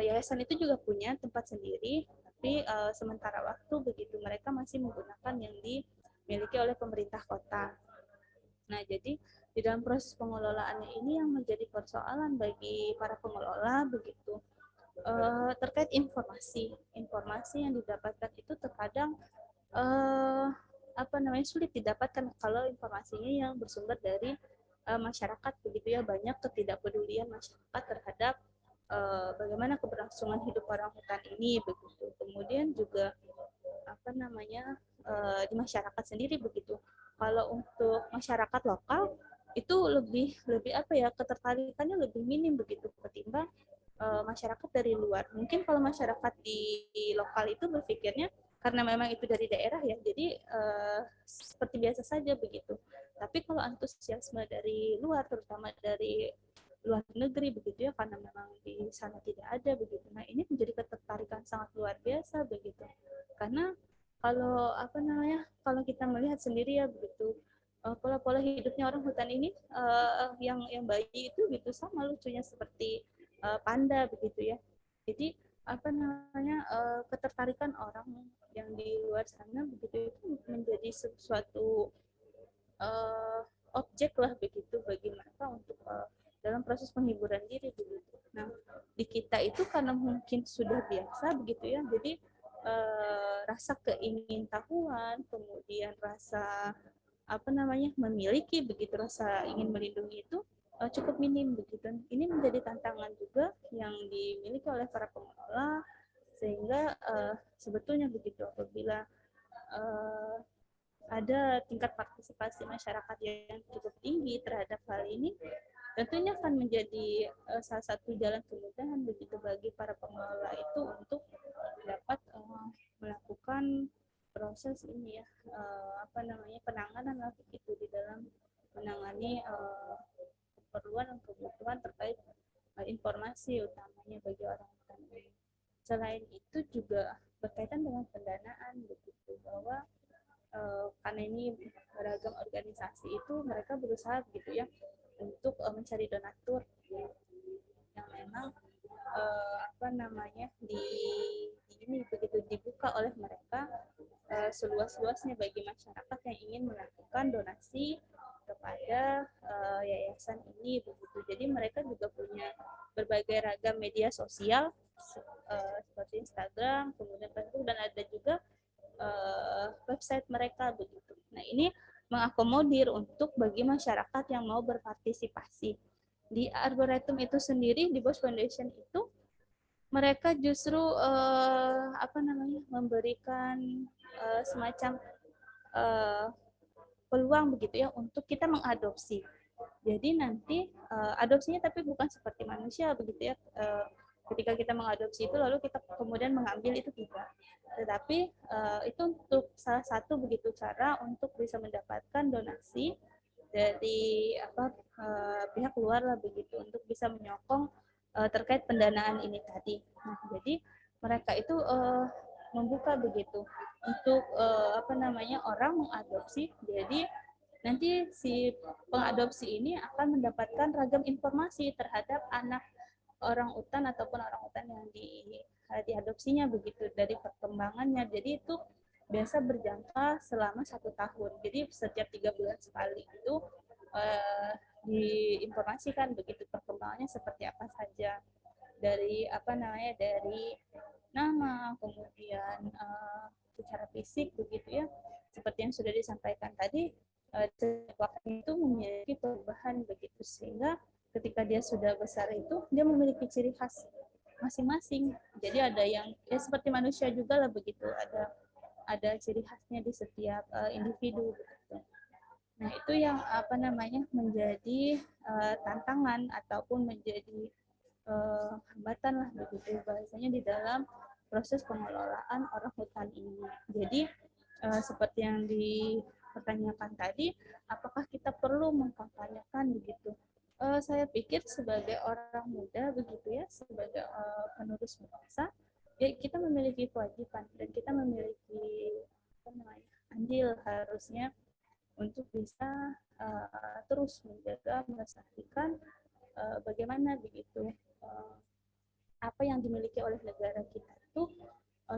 yayasan itu juga punya tempat sendiri, tapi sementara waktu begitu mereka masih menggunakan yang dimiliki oleh pemerintah kota. Nah, jadi di dalam proses pengelolaannya ini yang menjadi persoalan bagi para pengelola begitu terkait informasi yang didapatkan itu terkadang sulit didapatkan kalau informasinya yang bersumber dari masyarakat begitu ya, banyak ketidakpedulian masyarakat terhadap bagaimana keberlangsungan hidup orang hutan ini begitu. Kemudian juga di masyarakat sendiri begitu. Kalau untuk masyarakat lokal itu lebih ketertarikannya lebih minim begitu ketimbang masyarakat dari luar. Mungkin kalau masyarakat di lokal itu berpikirnya karena memang itu dari daerah ya, jadi seperti biasa saja begitu. Tapi kalau antusiasme dari luar, terutama dari luar negeri begitu ya, karena memang di sana tidak ada begitu. Nah, ini menjadi ketertarikan sangat luar biasa begitu. Karena kalau kalau kita melihat sendiri ya begitu, pola-pola hidupnya orang hutan ini yang bayi itu gitu sama lucunya seperti panda begitu ya. Jadi ketertarikan orang yang di luar sana begitu itu menjadi sesuatu objek lah begitu bagi mereka untuk dalam proses penghiburan diri begitu. Nah, di kita itu karena mungkin sudah biasa begitu ya, jadi rasa keingintahuan, kemudian rasa memiliki begitu, rasa ingin melindungi itu cukup minim begitu. Ini menjadi tantangan juga yang dimiliki oleh para pengelola, sehingga sebetulnya begitu apabila ada tingkat partisipasi masyarakat yang cukup tinggi terhadap hal ini, tentunya akan menjadi salah satu jalan kemudahan begitu bagi para pengelola itu untuk dapat melakukan proses ini ya penanganan lah begitu di dalam menangani keperluan dan kebutuhan terkait informasi utamanya bagi orang hutan. Selain itu juga berkaitan dengan pendanaan begitu, bahwa karena ini beragam organisasi itu mereka berusaha begitu ya untuk mencari donatur yang memang ini begitu dibuka oleh mereka seluas-luasnya bagi masyarakat yang ingin melakukan donasi kepada yayasan ini begitu. Jadi mereka juga punya berbagai ragam media sosial seperti Instagram, kemudian Facebook, dan ada juga website mereka begitu. Nah, ini mengakomodir untuk bagi masyarakat yang mau berpartisipasi. Di Arboretum itu sendiri, di Bosch Foundation itu mereka justru memberikan semacam peluang begitu ya untuk kita mengadopsi. Jadi nanti adopsinya tapi bukan seperti manusia begitu ya. Ketika kita mengadopsi itu lalu kita kemudian mengambil itu tidak. Tetapi itu untuk salah satu begitu cara untuk bisa mendapatkan donasi dari pihak luar lah begitu untuk bisa menyokong terkait pendanaan ini tadi. Nah, jadi mereka itu membuka begitu untuk orang mengadopsi. Jadi nanti si pengadopsi ini akan mendapatkan ragam informasi terhadap anak orang utan ataupun orang utan yang diadopsinya begitu dari perkembangannya. Jadi itu biasa berjangka selama 1 tahun. Jadi setiap 3 bulan sekali itu diinformasikan begitu perkembangannya seperti apa saja dari dari nama, kemudian secara fisik begitu ya, seperti yang sudah disampaikan tadi. Waktu itu memiliki perubahan begitu, sehingga ketika dia sudah besar itu dia memiliki ciri khas masing-masing. Jadi ada yang ya seperti manusia juga lah begitu, ada ciri khasnya di setiap individu begitu. Nah, itu yang menjadi tantangan ataupun menjadi hambatan lah begitu bahasanya di dalam proses pengelolaan orang hutan ini. Jadi seperti yang dipertanyakan tadi, apakah kita perlu mengkampanyekan begitu? Saya pikir sebagai orang muda begitu ya, sebagai penerus bangsa, ya kita memiliki kewajiban dan kita memiliki andil harusnya untuk bisa terus menjaga, melestarikan bagaimana begitu apa yang dimiliki oleh negara kita itu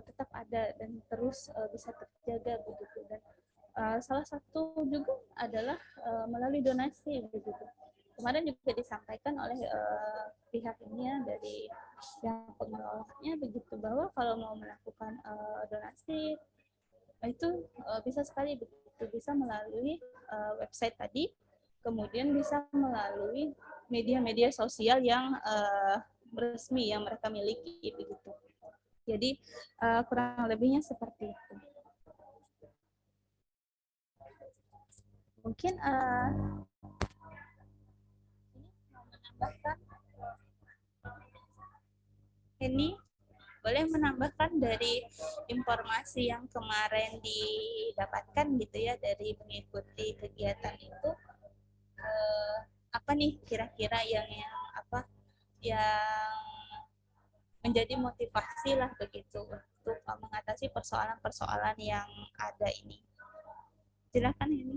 tetap ada dan terus bisa terjaga begitu. Dan salah satu juga adalah melalui donasi begitu. Kemarin juga disampaikan oleh pihak ini ya, dari yang pengelolanya begitu, bahwa kalau mau melakukan donasi itu bisa sekali begitu, bisa melalui website tadi, kemudian bisa melalui media-media sosial yang resmi yang mereka miliki begitu. Jadi kurang lebihnya seperti itu. Mungkin ini boleh menambahkan dari informasi yang kemarin didapatkan gitu ya dari mengikuti kegiatan itu, apa nih kira-kira yang menjadi motivasi lah begitu untuk mengatasi persoalan-persoalan yang ada ini. Silakan ini.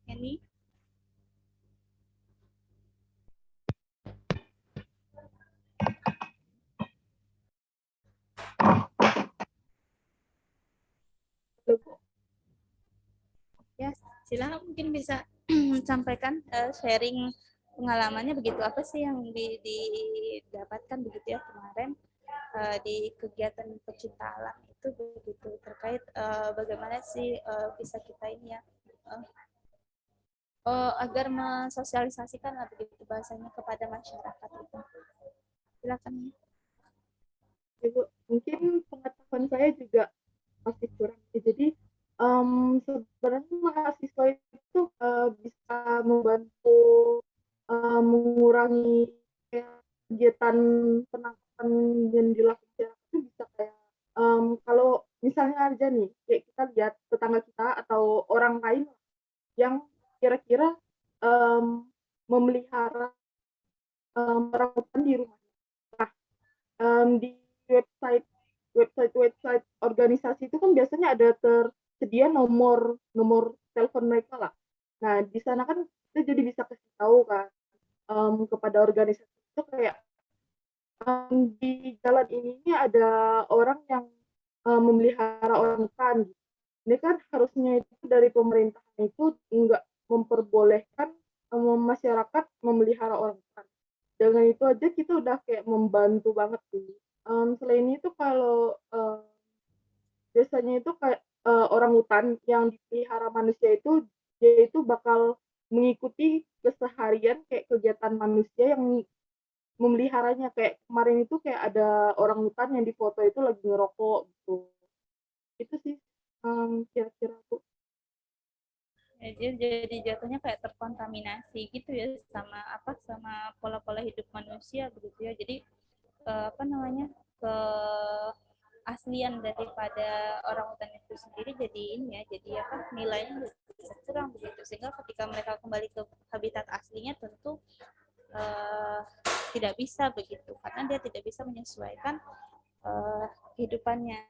Ini ya, silakan mungkin bisa sampaikan sharing pengalamannya begitu, apa sih yang didapatkan begitu ya kemarin di kegiatan pecinta alam itu begitu, terkait bagaimana sih bisa kita ini ya agar mensosialisasikan lah begitu bahasanya kepada masyarakat itu. Silakan. Ibu, mungkin pengetahuan saya juga masih kurang. Jadi sebenarnya mahasiswa itu bisa membantu mengurangi kegiatan penangkapan yang dilakukan itu bisa kayak kalau misalnya aja nih kayak kita lihat tetangga kita atau orang lain yang kira-kira memelihara orangutan di rumah. Nah, di website organisasi itu kan biasanya ada tersedia nomor telepon mereka lah. Nah, di sana kan kita jadi bisa kasih tahu kan kepada organisasi itu kayak di jalan ini ada orang yang memelihara orangutan. Ini kan harusnya itu dari pemerintah itu enggak memperbolehkan masyarakat memelihara orangutan. Dengan itu aja kita udah kayak membantu banget sih. Selain itu kalau biasanya itu kayak orangutan yang dipelihara manusia itu dia itu bakal mengikuti keseharian kayak kegiatan manusia yang memeliharanya. Kayak kemarin itu kayak ada orangutan yang difoto itu lagi ngerokok gitu. Itu sih kira-kira tuh. Ya, jadi jatuhnya kayak terkontaminasi gitu ya sama sama pola-pola hidup manusia begitu ya. Jadi apa namanya keaslian daripada orang hutan itu sendiri jadi ini ya, jadi nilainya berkurang begitu, sehingga ketika mereka kembali ke habitat aslinya tentu tidak bisa begitu, karena dia tidak bisa menyesuaikan kehidupannya.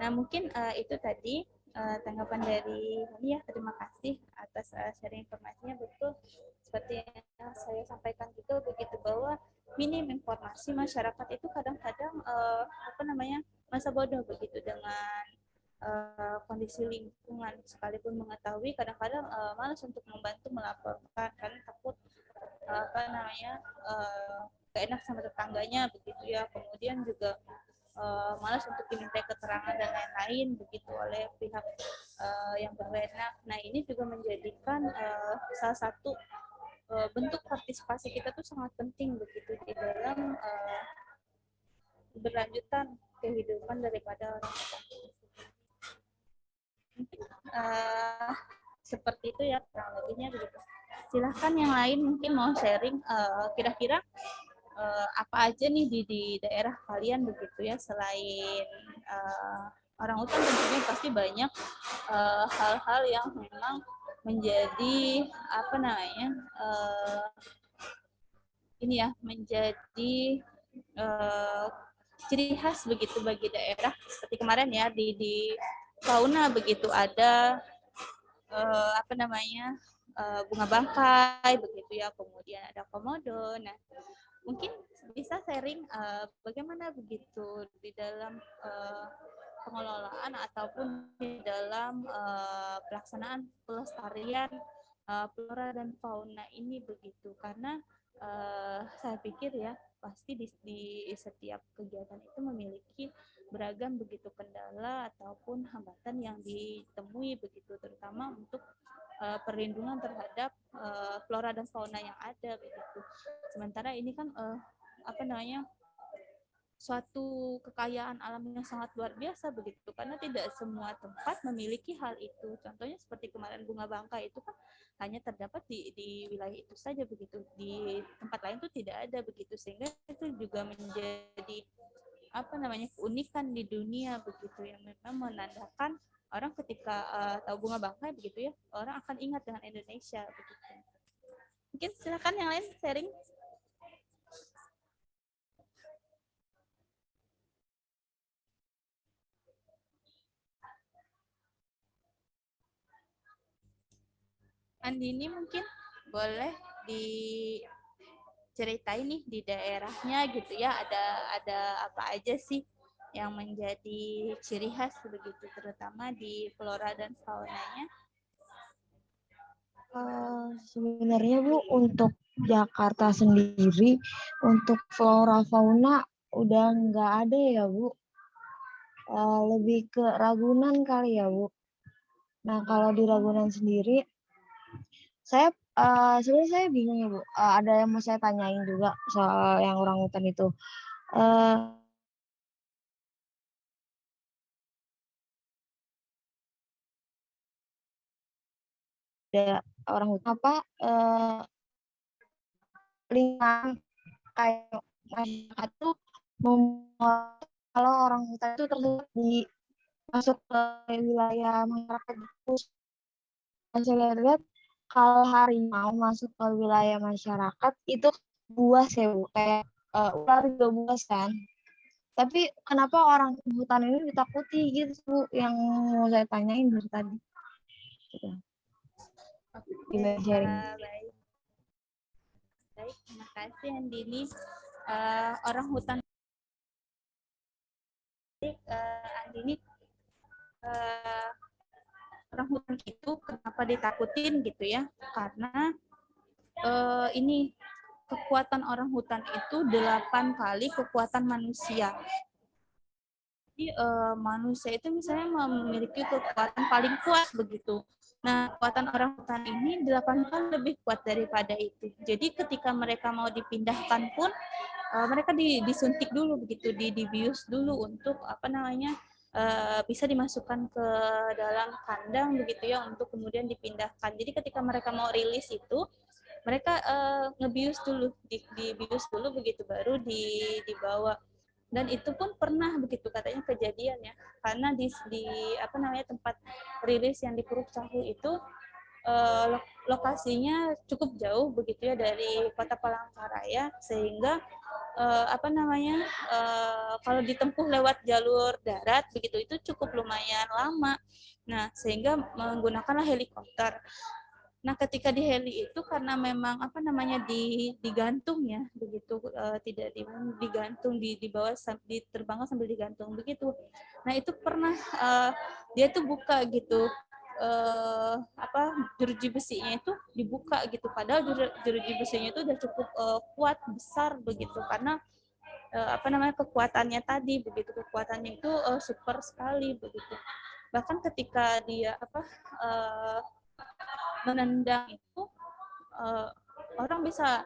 Nah mungkin itu tadi tanggapan dari ini ya. Terima kasih atas sharing informasinya. Betul seperti yang saya sampaikan juga begitu, bahwa minim informasi masyarakat itu kadang-kadang masa bodoh begitu dengan kondisi lingkungan, sekalipun mengetahui kadang-kadang malas untuk membantu melaporkan karena takut gak enak sama tetangganya begitu ya. Kemudian juga malas untuk diminta keterangan dan lain-lain begitu oleh pihak yang berwenang. Nah ini juga menjadikan salah satu bentuk partisipasi kita tuh sangat penting begitu di dalam berlanjutan kehidupan daripada orang hutan. Mungkin seperti itu ya kurang lebihnya begitu. Silahkan yang lain mungkin mau sharing kira-kira apa aja nih di daerah kalian begitu ya, selain orang hutan tentunya pasti banyak hal-hal yang memang menjadi menjadi ciri khas begitu bagi daerah, seperti kemarin ya di fauna begitu ada bunga bangkai begitu ya, kemudian ada komodo. Nah mungkin bisa sharing bagaimana begitu di dalam pengelolaan ataupun di dalam pelaksanaan pelestarian flora dan fauna ini begitu, karena saya pikir ya pasti di setiap kegiatan itu memiliki beragam begitu kendala ataupun hambatan yang ditemui begitu, terutama untuk perlindungan terhadap flora dan fauna yang ada begitu. Sementara ini kan suatu kekayaan alam yang sangat luar biasa begitu, karena tidak semua tempat memiliki hal itu. Contohnya seperti kemarin bunga bangkai itu kan hanya terdapat di wilayah itu saja begitu, di tempat lain tuh tidak ada begitu, sehingga itu juga menjadi keunikan di dunia begitu, yang memang menandakan orang ketika tahu bunga bangkai begitu ya, orang akan ingat dengan Indonesia begitu. Mungkin silakan yang lain sharing. Andini mungkin boleh diceritain nih di daerahnya gitu ya, ada apa aja sih yang menjadi ciri khas begitu, terutama di flora dan faunanya. Sebenarnya Bu, untuk Jakarta sendiri untuk flora fauna udah nggak ada ya Bu, lebih ke Ragunan kali ya Bu. Nah kalau di Ragunan sendiri saya sebenarnya saya bingung ya Bu, ada yang mau saya tanyain juga soal yang orangutan itu. Ada orangutan lingkungan kayak masyarakat tuh kalau orang hutan itu terlihat masuk ke wilayah masyarakat itu. Saya lihat kalau harimau masuk ke wilayah masyarakat itu buas ya Bu, kayak ular juga buas kan. Tapi kenapa orang hutan ini ditakuti gitu Bu, yang mau saya tanyain dari tadi. Gitu. Baik, terima kasih Andini. Orang hutan Andini, orang hutan itu kenapa ditakutin gitu ya, karena ini kekuatan orang hutan itu 8 kali kekuatan manusia. Jadi manusia itu misalnya memiliki kekuatan paling kuat begitu. Nah, kekuatan orang hutan ini 8 kali lebih kuat daripada itu. Jadi ketika mereka mau dipindahkan pun mereka disuntik dulu begitu, dibius dulu untuk bisa dimasukkan ke dalam kandang begitu ya untuk kemudian dipindahkan. Jadi ketika mereka mau rilis itu mereka ngebius dulu, dibius dulu begitu baru dibawa. Dan itu pun pernah begitu katanya kejadian ya, karena di apa namanya tempat rilis yang di Puruk Cahu itu lokasinya cukup jauh begitu ya dari Kota Palangkaraya, sehingga apa namanya kalau ditempuh lewat jalur darat begitu itu cukup lumayan lama. Nah, sehingga menggunakanlah helikopter. Nah, ketika di heli itu karena memang apa namanya digantung ya begitu, tidak digantung, dibawa diterbangkan sambil digantung begitu. Nah, itu pernah dia tuh buka gitu apa jeruji besinya itu dibuka gitu, padahal jeruji besinya itu udah cukup kuat besar begitu, karena apa namanya kekuatannya tadi begitu, kekuatannya itu super sekali begitu. Bahkan ketika dia apa menendang itu orang bisa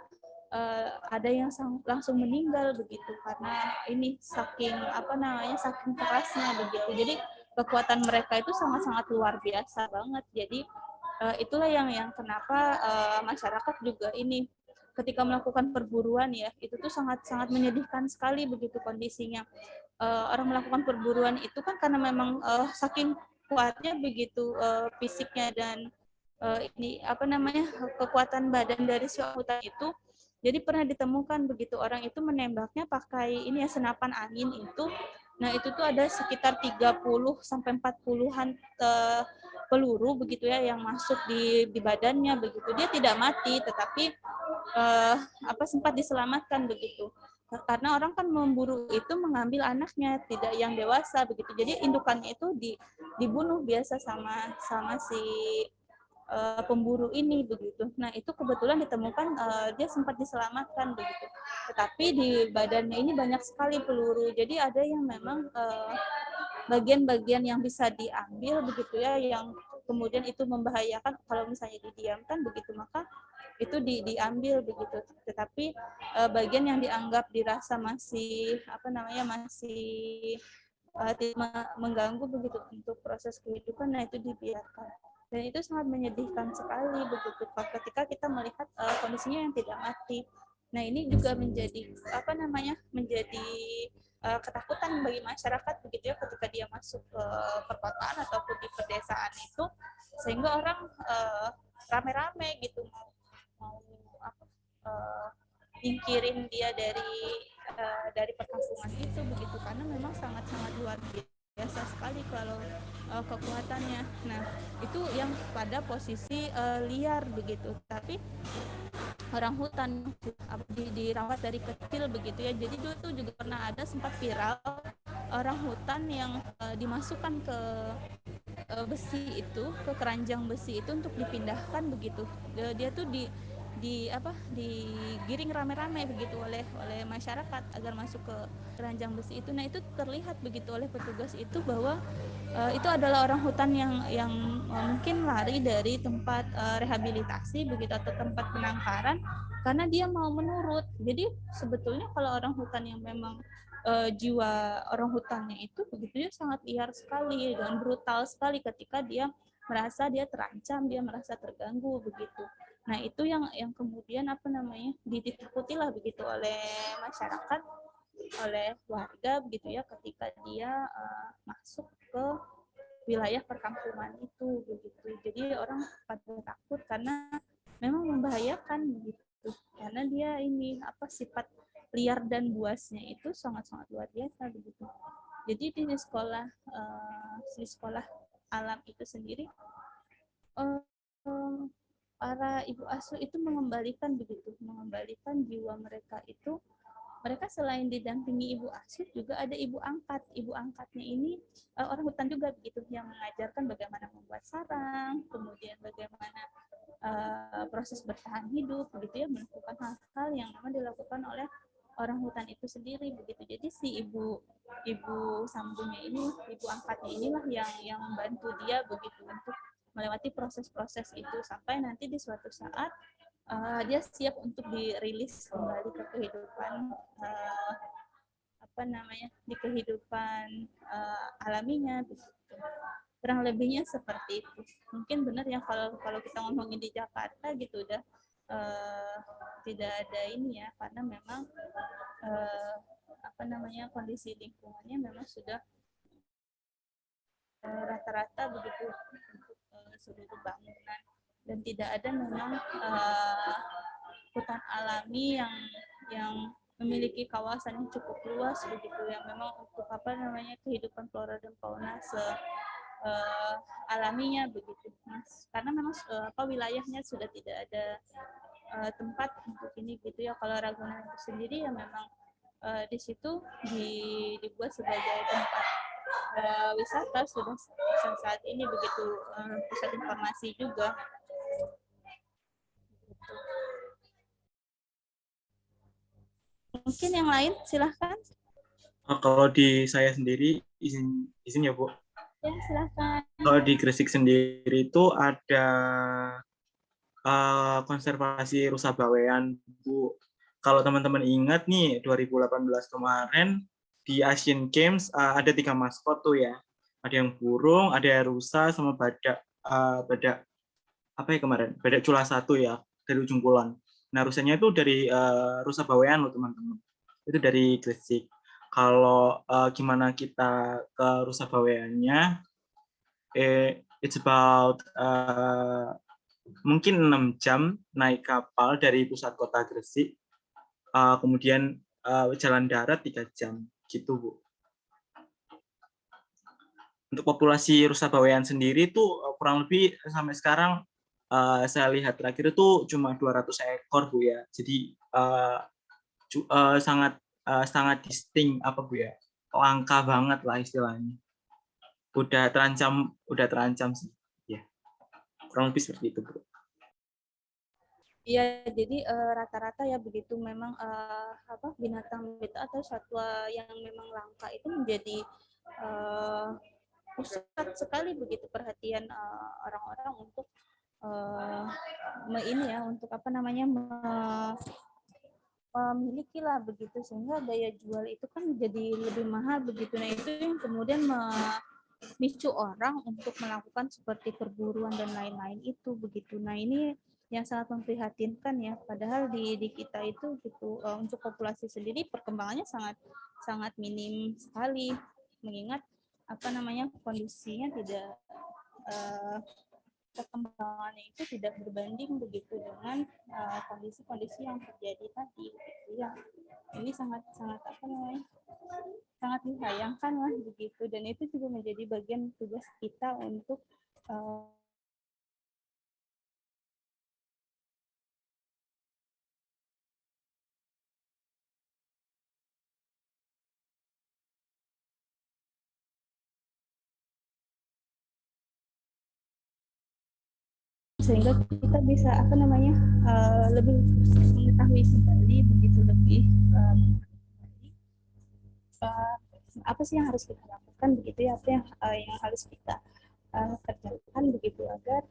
ada yang langsung meninggal begitu, karena ini saking apa namanya saking kerasnya begitu. Jadi kekuatan mereka itu sangat-sangat luar biasa banget. Jadi itulah yang kenapa masyarakat juga ini ketika melakukan perburuan ya, itu tuh sangat-sangat menyedihkan sekali begitu kondisinya. Orang melakukan perburuan itu kan karena memang saking kuatnya begitu fisiknya dan ini apa namanya kekuatan badan dari si orangutan itu. Jadi pernah ditemukan begitu orang itu menembaknya pakai ini ya senapan angin itu. Nah, itu tuh ada sekitar 30 sampai 40-an peluru begitu ya yang masuk di badannya begitu. Dia tidak mati tetapi apa sempat diselamatkan begitu. Karena orang kan memburu itu mengambil anaknya, tidak yang dewasa begitu. Jadi indukannya itu dibunuh biasa sama si pemburu ini begitu. Nah, itu kebetulan ditemukan dia sempat diselamatkan begitu. Tetapi di badannya ini banyak sekali peluru. Jadi ada yang memang bagian-bagian yang bisa diambil begitu ya, yang kemudian itu membahayakan kalau misalnya didiamkan begitu, maka itu diambil begitu. Tetapi bagian yang dianggap dirasa masih apa namanya masih mengganggu begitu untuk proses kehidupan, nah itu dibiarkan. Dan itu sangat menyedihkan sekali begitu ketika kita melihat kondisinya yang tidak mati. Nah, ini juga menjadi apa namanya menjadi ketakutan bagi masyarakat begitu ya ketika dia masuk ke perkotaan ataupun di pedesaan itu, sehingga orang rame-rame gitu mau ingkirin dia dari perkampungan itu begitu, karena memang sangat-sangat luar biasa sekali kalau kekuatannya. Nah, itu yang pada posisi liar begitu, tapi orang hutan dirawat dari kecil begitu ya. Jadi dulu tuh juga pernah ada sempat viral orang hutan yang dimasukkan ke besi itu, ke keranjang besi itu untuk dipindahkan begitu. Dia tuh digiring rame-rame begitu oleh masyarakat agar masuk ke keranjang besi itu. Nah, itu terlihat begitu oleh petugas itu bahwa itu adalah orang hutan yang mungkin lari dari tempat rehabilitasi begitu atau tempat penangkaran karena dia mau menurut. Jadi sebetulnya kalau orang hutan yang memang jiwa orang hutannya itu begitu ya sangat liar sekali dan brutal sekali ketika dia merasa dia terancam, dia merasa terganggu begitu. Nah, itu yang kemudian apa namanya ditakutilah begitu oleh masyarakat, oleh warga begitu ya ketika dia masuk ke wilayah perkampungan itu begitu. Jadi orang pada takut karena memang membahayakan begitu. Karena dia ini apa sifat liar dan buasnya itu sangat-sangat luar biasa begitu. Jadi di sekolah alam itu sendiri para ibu asuh itu mengembalikan jiwa mereka itu. Mereka selain didampingi ibu asuh juga ada ibu angkat. Ibu angkatnya ini orang hutan juga begitu yang mengajarkan bagaimana membuat sarang, kemudian bagaimana proses bertahan hidup begitu ya, melakukan hal-hal yang memang dilakukan oleh orang hutan itu sendiri begitu. Jadi si ibu sambungnya ini, ibu angkatnya inilah yang membantu dia begitu untuk melewati proses-proses itu sampai nanti di suatu saat dia siap untuk dirilis kembali ke kehidupan di kehidupan alaminya begitu. Kurang lebihnya seperti itu. Mungkin benar ya kalau kita ngomongin di Jakarta gitu udah tidak ada ini ya, karena memang kondisi lingkungannya memang sudah rata-rata begitu untuk seluruh bangunan, dan tidak ada memang hutan alami yang memiliki kawasan yang cukup luas begitu yang memang untuk kehidupan flora dan fauna alaminya begitu, karena memang wilayahnya sudah tidak ada tempat untuk ini gitu ya. Kalau Ragunan itu sendiri ya memang di situ dibuat sebagai tempat wisata sudah saat ini begitu, pusat informasi juga. Mungkin yang lain silahkan. Kalau di saya sendiri izin ya Bu. Ya silahkan. Kalau di Gresik sendiri itu ada konservasi rusa bawean Bu. Kalau teman-teman ingat nih 2018 kemarin di Asian Games ada 3 maskot tuh ya. Ada yang burung, ada rusa, sama badak apa ya kemarin? Badak cula 1 ya dari Ujung Kulon. Nah rusanya itu dari rusa bawean loh teman-teman. Itu dari Gresik. Kalau gimana kita ke rusa baweannya, it's about mungkin 6 jam naik kapal dari pusat kota Gresik, kemudian jalan darat 3 jam gitu Bu. Untuk populasi rusa bawean sendiri tuh kurang lebih sampai sekarang saya lihat terakhir itu cuma 200 ekor Bu ya. Jadi sangat distinct apa Bu ya, langka banget lah istilahnya. Udah terancam sih ya, kurang lebih seperti itu Bu. Iya, jadi rata-rata ya begitu memang binatang itu atau satwa yang memang langka itu menjadi pusat sekali begitu perhatian orang-orang untuk memiliki lah begitu, sehingga daya jual itu kan jadi lebih mahal begitu. Nah itu yang kemudian memicu orang untuk melakukan seperti perburuan dan lain-lain itu begitu. Nah ini yang sangat memprihatinkan ya, padahal di kita itu gitu untuk populasi sendiri perkembangannya sangat minim sekali, mengingat kondisinya tidak perkembangannya itu tidak berbanding begitu dengan kondisi-kondisi yang terjadi tadi gitu ya. Ini sangat disayangkan lah begitu, dan itu juga menjadi bagian tugas kita untuk sehingga kita bisa lebih mengetahui kembali begitu, lebih apa sih yang harus kita lakukan begitu ya, apa yang harus kita kerjakan begitu agar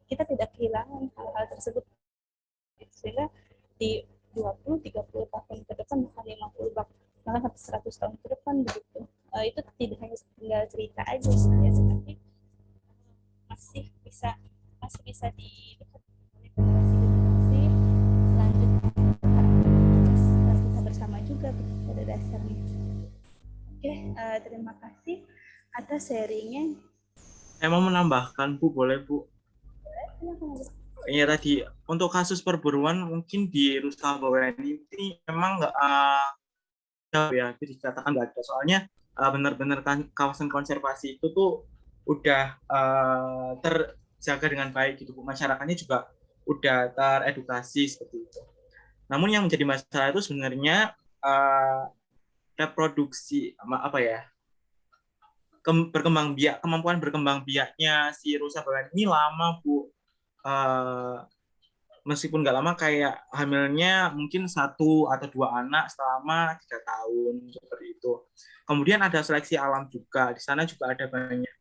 kita tidak kehilangan hal-hal tersebut, sehingga di 20-30 tahun ke depan, bahkan 50 bahkan sampai 100 tahun ke depan begitu, itu tidak hanya tinggal cerita aja ya, tetapi masih bisa dilihat oleh generasi selanjutnya, kita bersama juga pada dasarnya. Oke, terima kasih atas sharingnya. Saya mau menambahkan Bu, boleh Bu? Iya tadi untuk kasus perburuan mungkin di rusa bawean ini memang nggak jauh ya, jadi dikatakan nggak ada, soalnya benar-benar kawasan konservasi itu tuh udah terjaga dengan baik gitu Bu, masyarakatnya juga udah teredukasi seperti itu. Namun yang menjadi masalah itu sebenarnya reproduksi kemampuan berkembang biaknya si rusa bawean ini lama Bu. Meskipun nggak lama, kayak hamilnya mungkin 1 atau 2 anak selama 3 tahun seperti itu. Kemudian ada seleksi alam juga, di sana juga ada banyak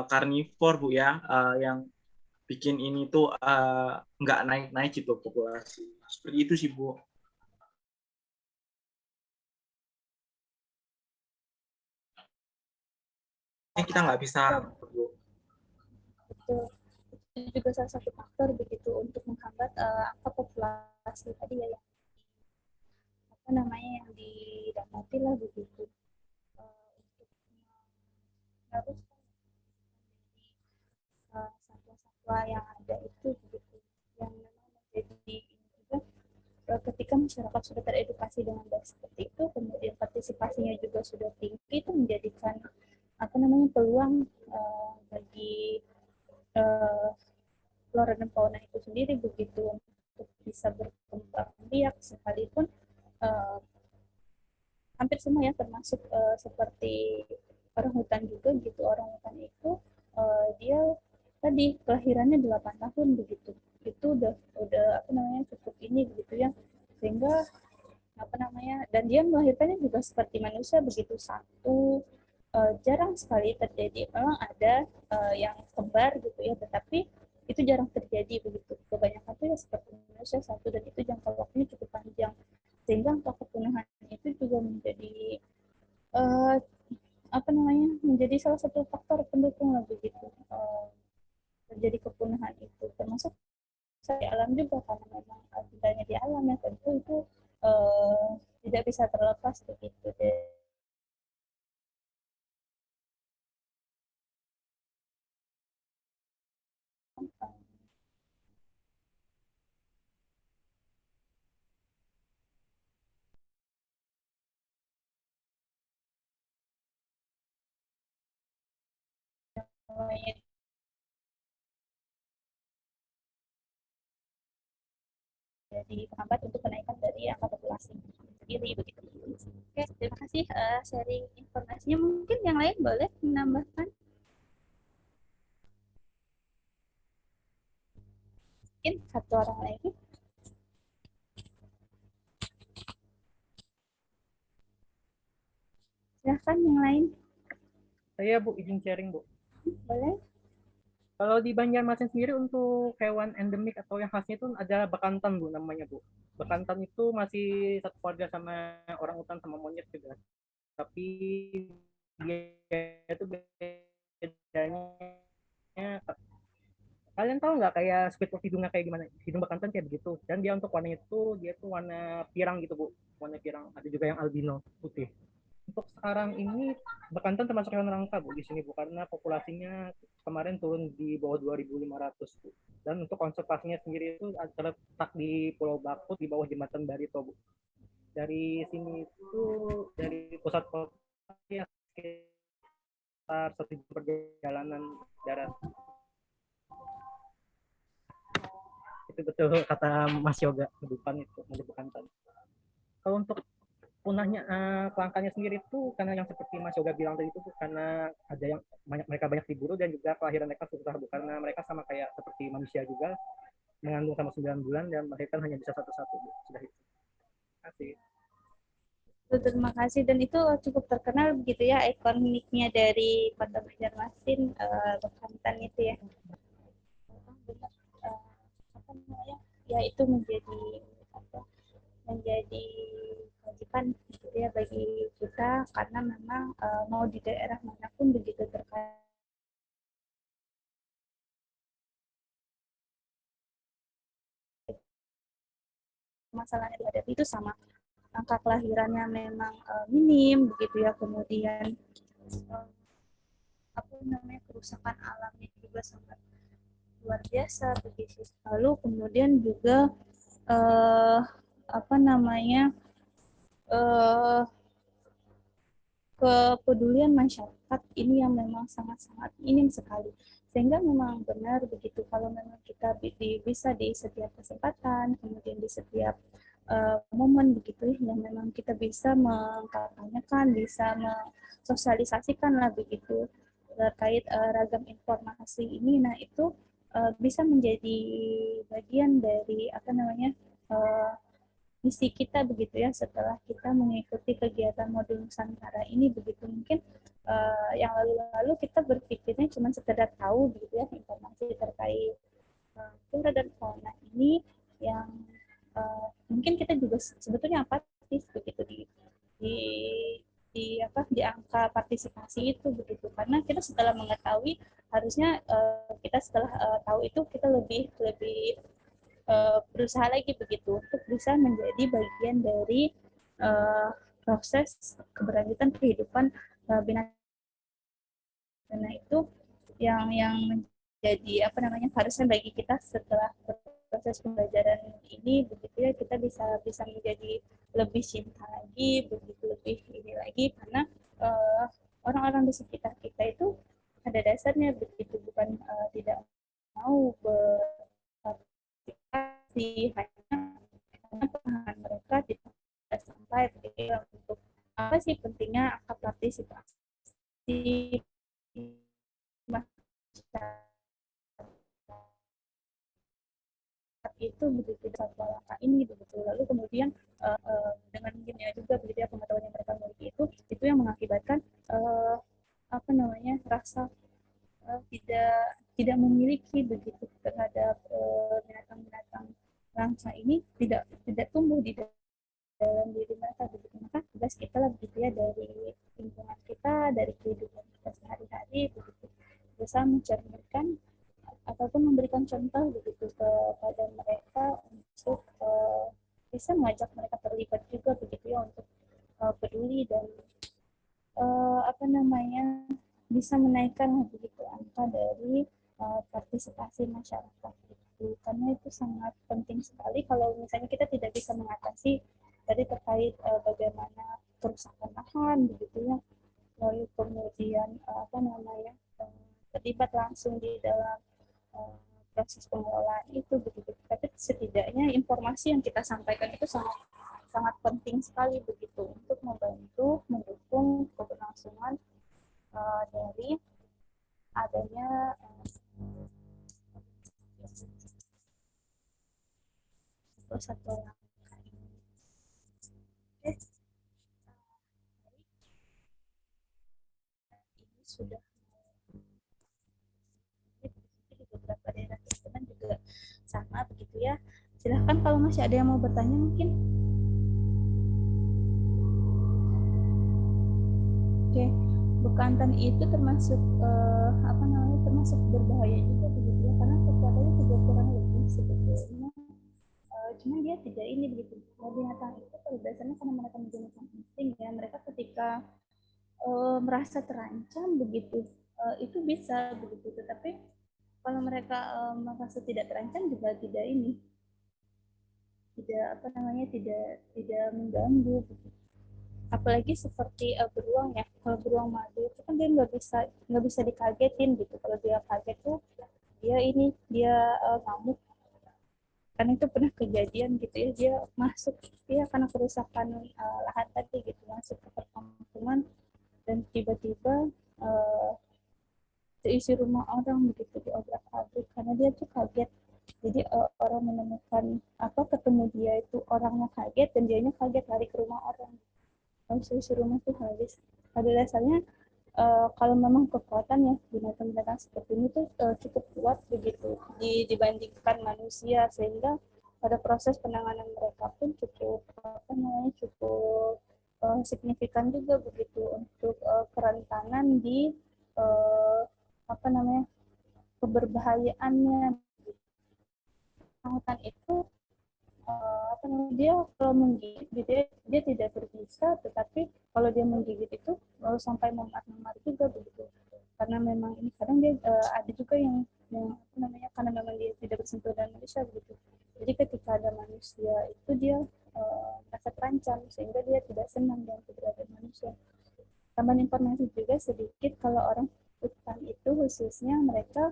karnivor Bu ya, yang bikin ini tuh nggak naik-naik gitu populasi. Seperti itu sih Bu. kita nggak bisa. Betul. Itu juga salah satu faktor begitu untuk menghambat angka populasi tadi ya, yang apa namanya, yang didapati lah begitu, untuk meneruskan satwa-satwa yang ada itu begitu, yang memang menjadi ini juga, ketika masyarakat sudah teredukasi dengan baik seperti itu, kemudian partisipasinya juga sudah tinggi, itu menjadikan apa namanya, peluang bagi flora dan fauna itu sendiri begitu untuk bisa berkembang biak, sekalipun hampir semua ya, termasuk seperti orang hutan juga gitu. Orang hutan itu dia tadi kelahirannya 8 tahun begitu, itu udah apa namanya, cukup ini begitu ya, sehingga apa namanya, dan dia melahirkannya juga seperti manusia begitu, satu jarang sekali terjadi. Memang ada yang kembar gitu ya, tetapi itu jarang terjadi begitu. Kebanyakan itu ya seperti manusia satu, dan itu jangka waktunya cukup panjang, sehingga angka kepunahan itu juga menjadi apa namanya, menjadi salah satu faktor pendukung lah begitu, terjadi kepunahan itu, termasuk di alam juga, karena memang tinggalnya di alam ya, tentu itu tidak bisa terlepas begitu deh. Jadi penghambat untuk kenaikan dari angka populasi sendiri begitu. Oke, terima kasih sharing informasinya. Mungkin yang lain boleh menambahkan? Mungkin satu orang lagi. Silahkan yang lain. Saya Bu, izin sharing Bu. Boleh. Kalau di Banjarmasin sendiri untuk hewan endemik atau yang khasnya itu ada bekantan Bu namanya Bu. Bekantan itu masih satu keluarga sama orang utan sama monyet juga. Tapi dia itu bedanya, kalian tahu nggak kayak Squidward hidungnya kayak gimana? Hidung bekantan kayak begitu. Dan dia untuk warnanya itu dia tuh warna pirang gitu Bu. Warna pirang. Ada juga yang albino putih. Untuk sekarang ini bekantan termasuk hewan langka Bu di sini Bu, karena populasinya kemarin turun di bawah 2.500 Bu. Dan untuk konservasinya sendiri itu terletak di Pulau Bakut di bawah jembatan Barito Bu. Dari sini itu dari pusat kota ya sekitar 1 jam perjalanan darat. Itu betul kata Mas Yoga, kehidupan itu menjadi bekantan. Kalau untuk punahnya kelangkanya sendiri itu karena yang seperti Mas Yoga bilang tadi itu karena ada yang mereka banyak diburu, dan juga kelahiran mereka susah Bu, karena mereka sama kayak seperti manusia juga mengandung sama 9 bulan dan melahirkan hanya bisa satu-satu Bu. Sudah itu. Terima kasih. Terima kasih, dan itu cukup terkenal begitu ya, ikoniknya dari Kota Banjarmasin, bekantan itu ya. Benar, apa namanya? Ya itu menjadi kewajiban gitu ya bagi kita, karena memang mau di daerah manapun begitu terkait masalah yang dihadapi itu sama, angka kelahirannya memang minim begitu ya, kemudian apa namanya, kerusakan alamnya juga sangat luar biasa begitu. Lalu kemudian juga apa namanya, kepedulian masyarakat ini yang memang sangat-sangat minim sekali, sehingga memang benar begitu kalau memang kita bisa di setiap kesempatan, kemudian di setiap momen begitu ya, yang memang kita bisa mengkampanyekan, bisa mensosialisasikan lah begitu terkait ragam informasi ini. Nah itu bisa menjadi bagian dari apa namanya, misi kita begitu ya, setelah kita mengikuti kegiatan modul Nusantara ini begitu. Mungkin yang lalu-lalu kita berpikirnya cuma sekedar tahu begitu ya informasi terkait flora dan fauna ini, yang mungkin kita juga sebetulnya apatis begitu di angka partisipasi itu begitu. karena kita setelah mengetahui harusnya kita setelah tahu itu kita lebih lebih berusaha lagi begitu untuk bisa menjadi bagian dari proses keberlanjutan kehidupan binatang. Karena itu yang menjadi apa namanya harusnya bagi kita setelah proses pembelajaran ini begitu ya, kita bisa bisa menjadi lebih cinta lagi, begitu lebih ini lagi, karena orang-orang di sekitar kita itu ada dasarnya begitu, bukan tidak mau berpartisipasi hanya karena pemahaman mereka tidak sampai begitu ya, untuk apa sih pentingnya angka partisipasi masyarakat itu begitu satu langkah ini begitu. Lalu kemudian dengan mungkinnya juga begitu ya pengetahuan yang mereka miliki itu yang mengakibatkan apa namanya rasa tidak memiliki begitu terhadap binatang-binatang langka ini tidak tumbuh di dalam diri mereka begitu. Maka tugas kita lah begitu ya dari lingkungan kita, dari kehidupan kita sehari-hari begitu, berusaha mencerminkan ataupun memberikan contoh begitu kepada mereka untuk bisa mengajak mereka terlibat juga begitu ya, untuk peduli dan apa namanya bisa menaikkan begitu angka dari partisipasi masyarakat itu, karena itu sangat penting sekali. Kalau misalnya kita tidak bisa mengatasi tadi terkait bagaimana kerusakan lahan begitu ya, lalu kemudian apa namanya terlibat langsung di dalam proses pengelolaan itu begitu, tapi setidaknya informasi yang kita sampaikan itu sangat sangat penting sekali begitu untuk membantu mendukung keberlangsungan dari adanya satu langkah ini. Oke. Ini sudah di beberapa daerah tersebut juga sama begitu ya. Silahkan kalau masih ada yang mau bertanya mungkin. Oke, bekantan itu termasuk apa namanya termasuk berbahaya juga begitu ya, karena kekuatannya juga kurang lebih sebetulnya. Cuma dia tidak ini begitu. Binatang itu pada dasarnya karena mereka menggunakan insting ya, mereka ketika merasa terancam begitu itu bisa begitu, tetapi kalau mereka merasa tidak terancam juga tidak ini, tidak apa namanya tidak mengganggu begitu. Apalagi seperti beruang ya, kalau beruang madu itu kan dia nggak bisa dikagetin gitu, kalau dia kaget tuh dia ngamuk, karena itu pernah kejadian gitu ya, dia masuk dia karena kerusakan lahan tadi gitu, masuk ke perkampungan dan tiba-tiba isi rumah orang begitu diobrak-abrik karena dia tuh kaget. Jadi orang menemukan ketemu dia itu orangnya kaget dan dianya kaget lari ke rumah orang, langsung isi rumah tuh habis. Pada dasarnya kalau memang kekuatan ya binatang-binatang seperti ini tuh cukup kuat begitu dibandingkan manusia, sehingga pada proses penanganan mereka pun cukup cukup signifikan juga begitu untuk kerentanan di keberbahayaannya. Hutan itu dia kalau menggigit gitu ya, dia tidak berbisa, tetapi kalau dia menggigit itu sampai memar-memar juga begitu, karena memang ini kadang dia ada juga yang karena memang dia tidak bersentuhan dengan manusia begitu, jadi ketika ada manusia itu dia merasa terancam sehingga dia tidak senang dengan keberadaan manusia. Tambahan informasi juga sedikit, kalau orang hutan itu khususnya mereka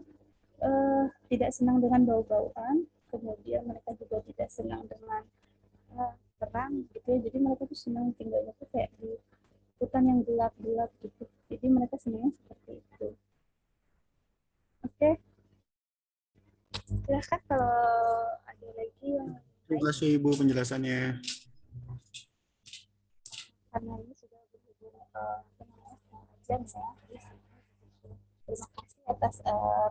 tidak senang dengan bau-bauan, kemudian mereka juga tidak senang dengan terang gitu ya, jadi mereka tuh senang tinggalnya tuh kayak di hutan yang gelap-gelap gitu, jadi mereka senangnya seperti itu. Oke, silahkan kalau ada lagi yang Terima kasih Ibu penjelasannya. Karena ini sudah berhubung jam ya. Terima kasih atas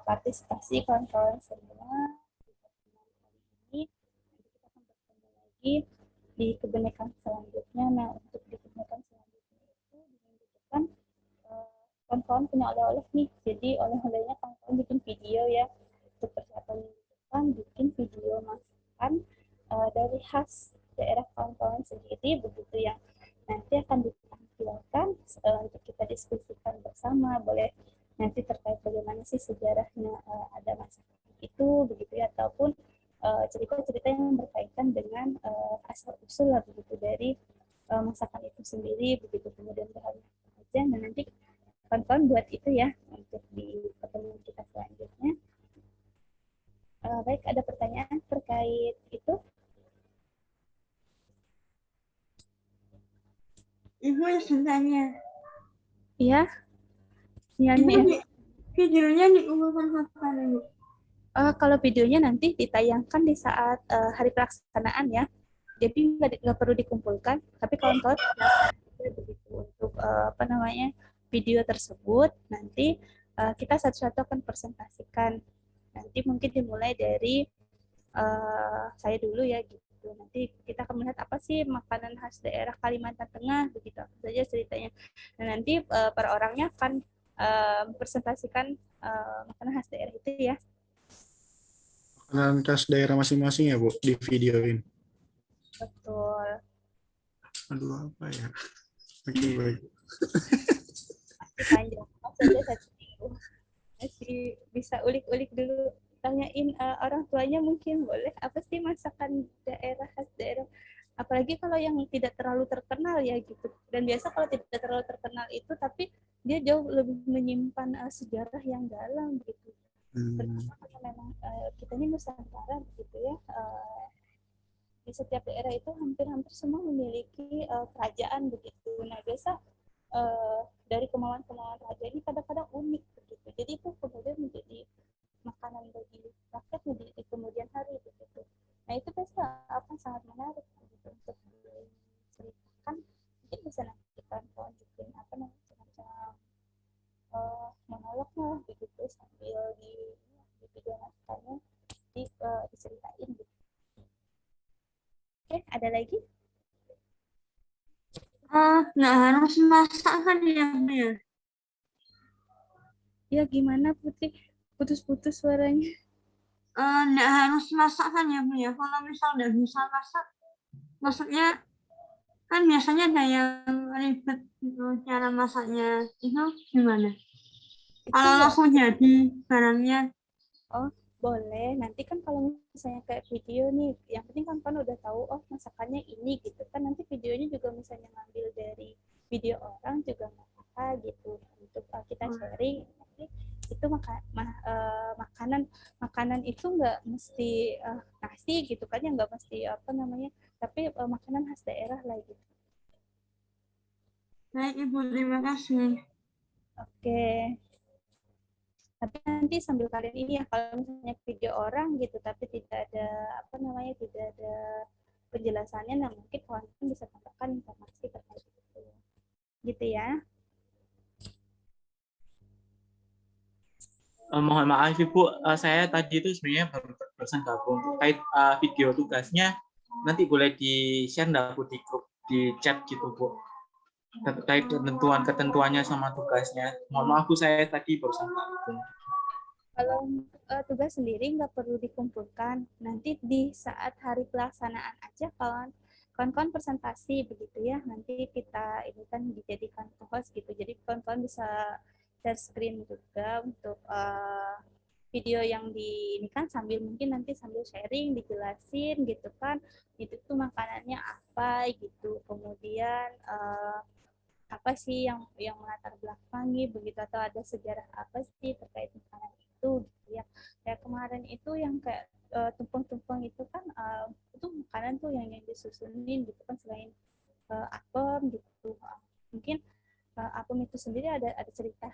partisipasi kawan-kawan semua di pertemuan kali ini. Nanti kita akan bertemu lagi di kebenekaan selanjutnya. Nah, untuk di kebenekaan selanjutnya itu di minggu depan kawan-kawan punya oleh-oleh nih, jadi oleh-olehnya kawan-kawan bikin video ya, untuk persiapan kan bikin video masakan dari khas daerah kawan-kawan sendiri begitu yang nanti akan ditampilkan untuk kita diskusikan bersama. Boleh nanti terkait bagaimana sih sejarahnya ada masakan itu begitu ya, ataupun cerita-cerita yang berkaitan dengan asal usul lah begitu dari masakan itu sendiri begitu, kemudian bahan aja. Nah nanti kawan-kawan buat itu ya untuk di pertemuan kita selanjutnya. Baik, ada pertanyaan terkait itu? Ibu yang tanya. Iya. Ibu Ya. videonya dikumpulkan kapan, Ibu? Kalau videonya nanti ditayangkan di saat hari pelaksanaan ya. Jadi nggak perlu dikumpulkan, tapi kawan-kawan begitu untuk video tersebut nanti kita satu-satu akan presentasikan. Nanti mungkin dimulai dari saya dulu ya gitu. Nanti kita akan melihat apa sih makanan khas daerah Kalimantan Tengah begitu, apa saja ceritanya. Dan nanti para orangnya akan mempresentasikan makanan khas daerah itu ya. Makanan khas daerah masing-masing ya Bu, di videoin. Betul. Aduh, apa ya? Oke, baik. Masih panjang, saja 1 minggu. Masih bisa ulik-ulik dulu, tanyain orang tuanya mungkin boleh apa sih masakan daerah khas daerah, apalagi kalau yang tidak terlalu terkenal ya gitu. Dan biasa kalau tidak terlalu terkenal itu tapi dia jauh lebih menyimpan sejarah yang dalam gitu. Terutama karena memang kita ini Nusantara gitu ya, di setiap daerah itu hampir-hampir semua memiliki kerajaan begitu. Nah biasa dari kemauan-kemauan raja ini kadang-kadang unik begitu. Jadi itu kemudian menjadi makanan bagi rakyat di kemudian hari begitu. Nah itu biasa akan sangat menarik gitu untuk diceritakan. Mungkin bisa nanti kawan-kawan bikin semacam monolognya begitu sambil di video naskahnya diceritain gitu. Oke, ada lagi? Nggak harus masak kan ya, Bu ya? Ya gimana Putri? Putus-putus suaranya. Nggak harus masak kan ya, Bu ya? Kalau misal nggak bisa masak, maksudnya kan biasanya ada yang ribet gitu, cara masaknya itu gimana? Kalau langsung jadi barangnya. Oh, boleh. Nanti kan kalau misalnya kayak video nih, yang penting kan udah tahu oh masakannya ini gitu kan. Nanti videonya juga misalnya ngambil dari video orang juga nggak apa-apa gitu untuk kita sharing. Nanti itu makanan itu nggak mesti nasi gitu kan ya, nggak mesti tapi makanan khas daerah lah gitu. Baik Ibu, terima kasih. Oke. Tapi nanti sambil kalian ini ya, kalau misalnya video orang gitu tapi tidak ada tidak ada penjelasannya, nah mungkin kawan bisa tambahkan informasi terkait itu gitu ya. Mohon maaf Ibu, saya tadi itu sebenarnya barusan gabung terkait video tugasnya, nanti boleh di-share nggak Bu di grup, di chat gitu Bu, terkait ketentuannya sama tugasnya. Mohon maaf Bu, saya tadi barusan gabung. Kalau tugas sendiri nggak perlu dikumpulkan, nanti di saat hari pelaksanaan aja kawan-kawan presentasi begitu ya, nanti kita ini kan dijadikan host gitu, jadi kawan-kawan bisa share screen juga untuk video yang ini kan mungkin nanti sambil sharing dijelasin gitu kan, itu tuh makanannya apa gitu, kemudian apa sih yang melatar belakangi begitu, atau ada sejarah apa sih terkait makanan itu gitu ya. Kayak kemarin itu yang kayak tumpeng-tumpeng itu kan itu makanan tuh yang disusunin gitu kan, selain apem gitu. Mungkin apem itu sendiri ada cerita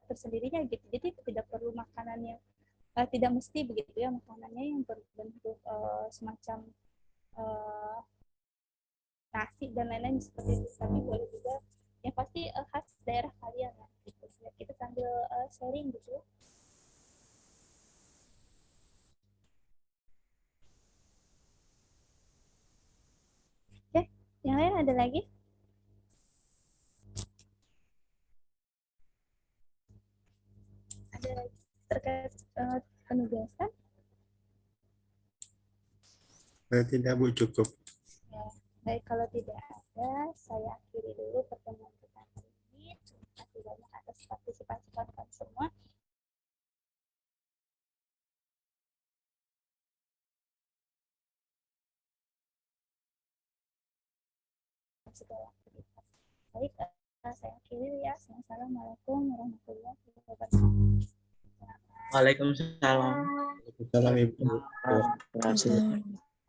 tersendirinya gitu. Jadi tidak perlu makanannya tidak mesti begitu ya makanannya yang berbentuk semacam nasi dan lain-lain seperti itu, tapi boleh juga yang pasti khas daerah kalian lah gitu. Kita sambil sharing gitu. Oke, yang lain ada lagi? penugasan? Tidak Bu, cukup. Ya, baik, kalau tidak ada, saya akhiri dulu pertemuan kita hari ini. Terima kasih banyak atas partisipasi kawan-kawan semua. Segala aktivitas. Baik, saya akhiri ya. Assalamualaikum warahmatullahi wabarakatuh. Waalaikumsalam. Waalaikumsalam Ibu.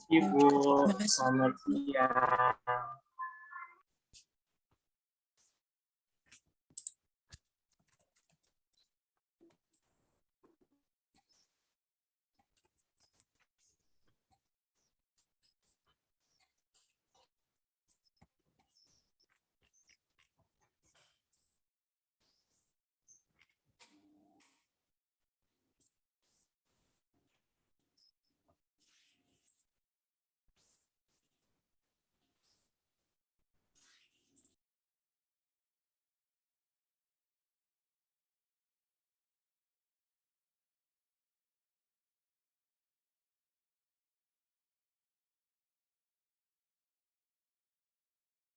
Ibu, selamat siang.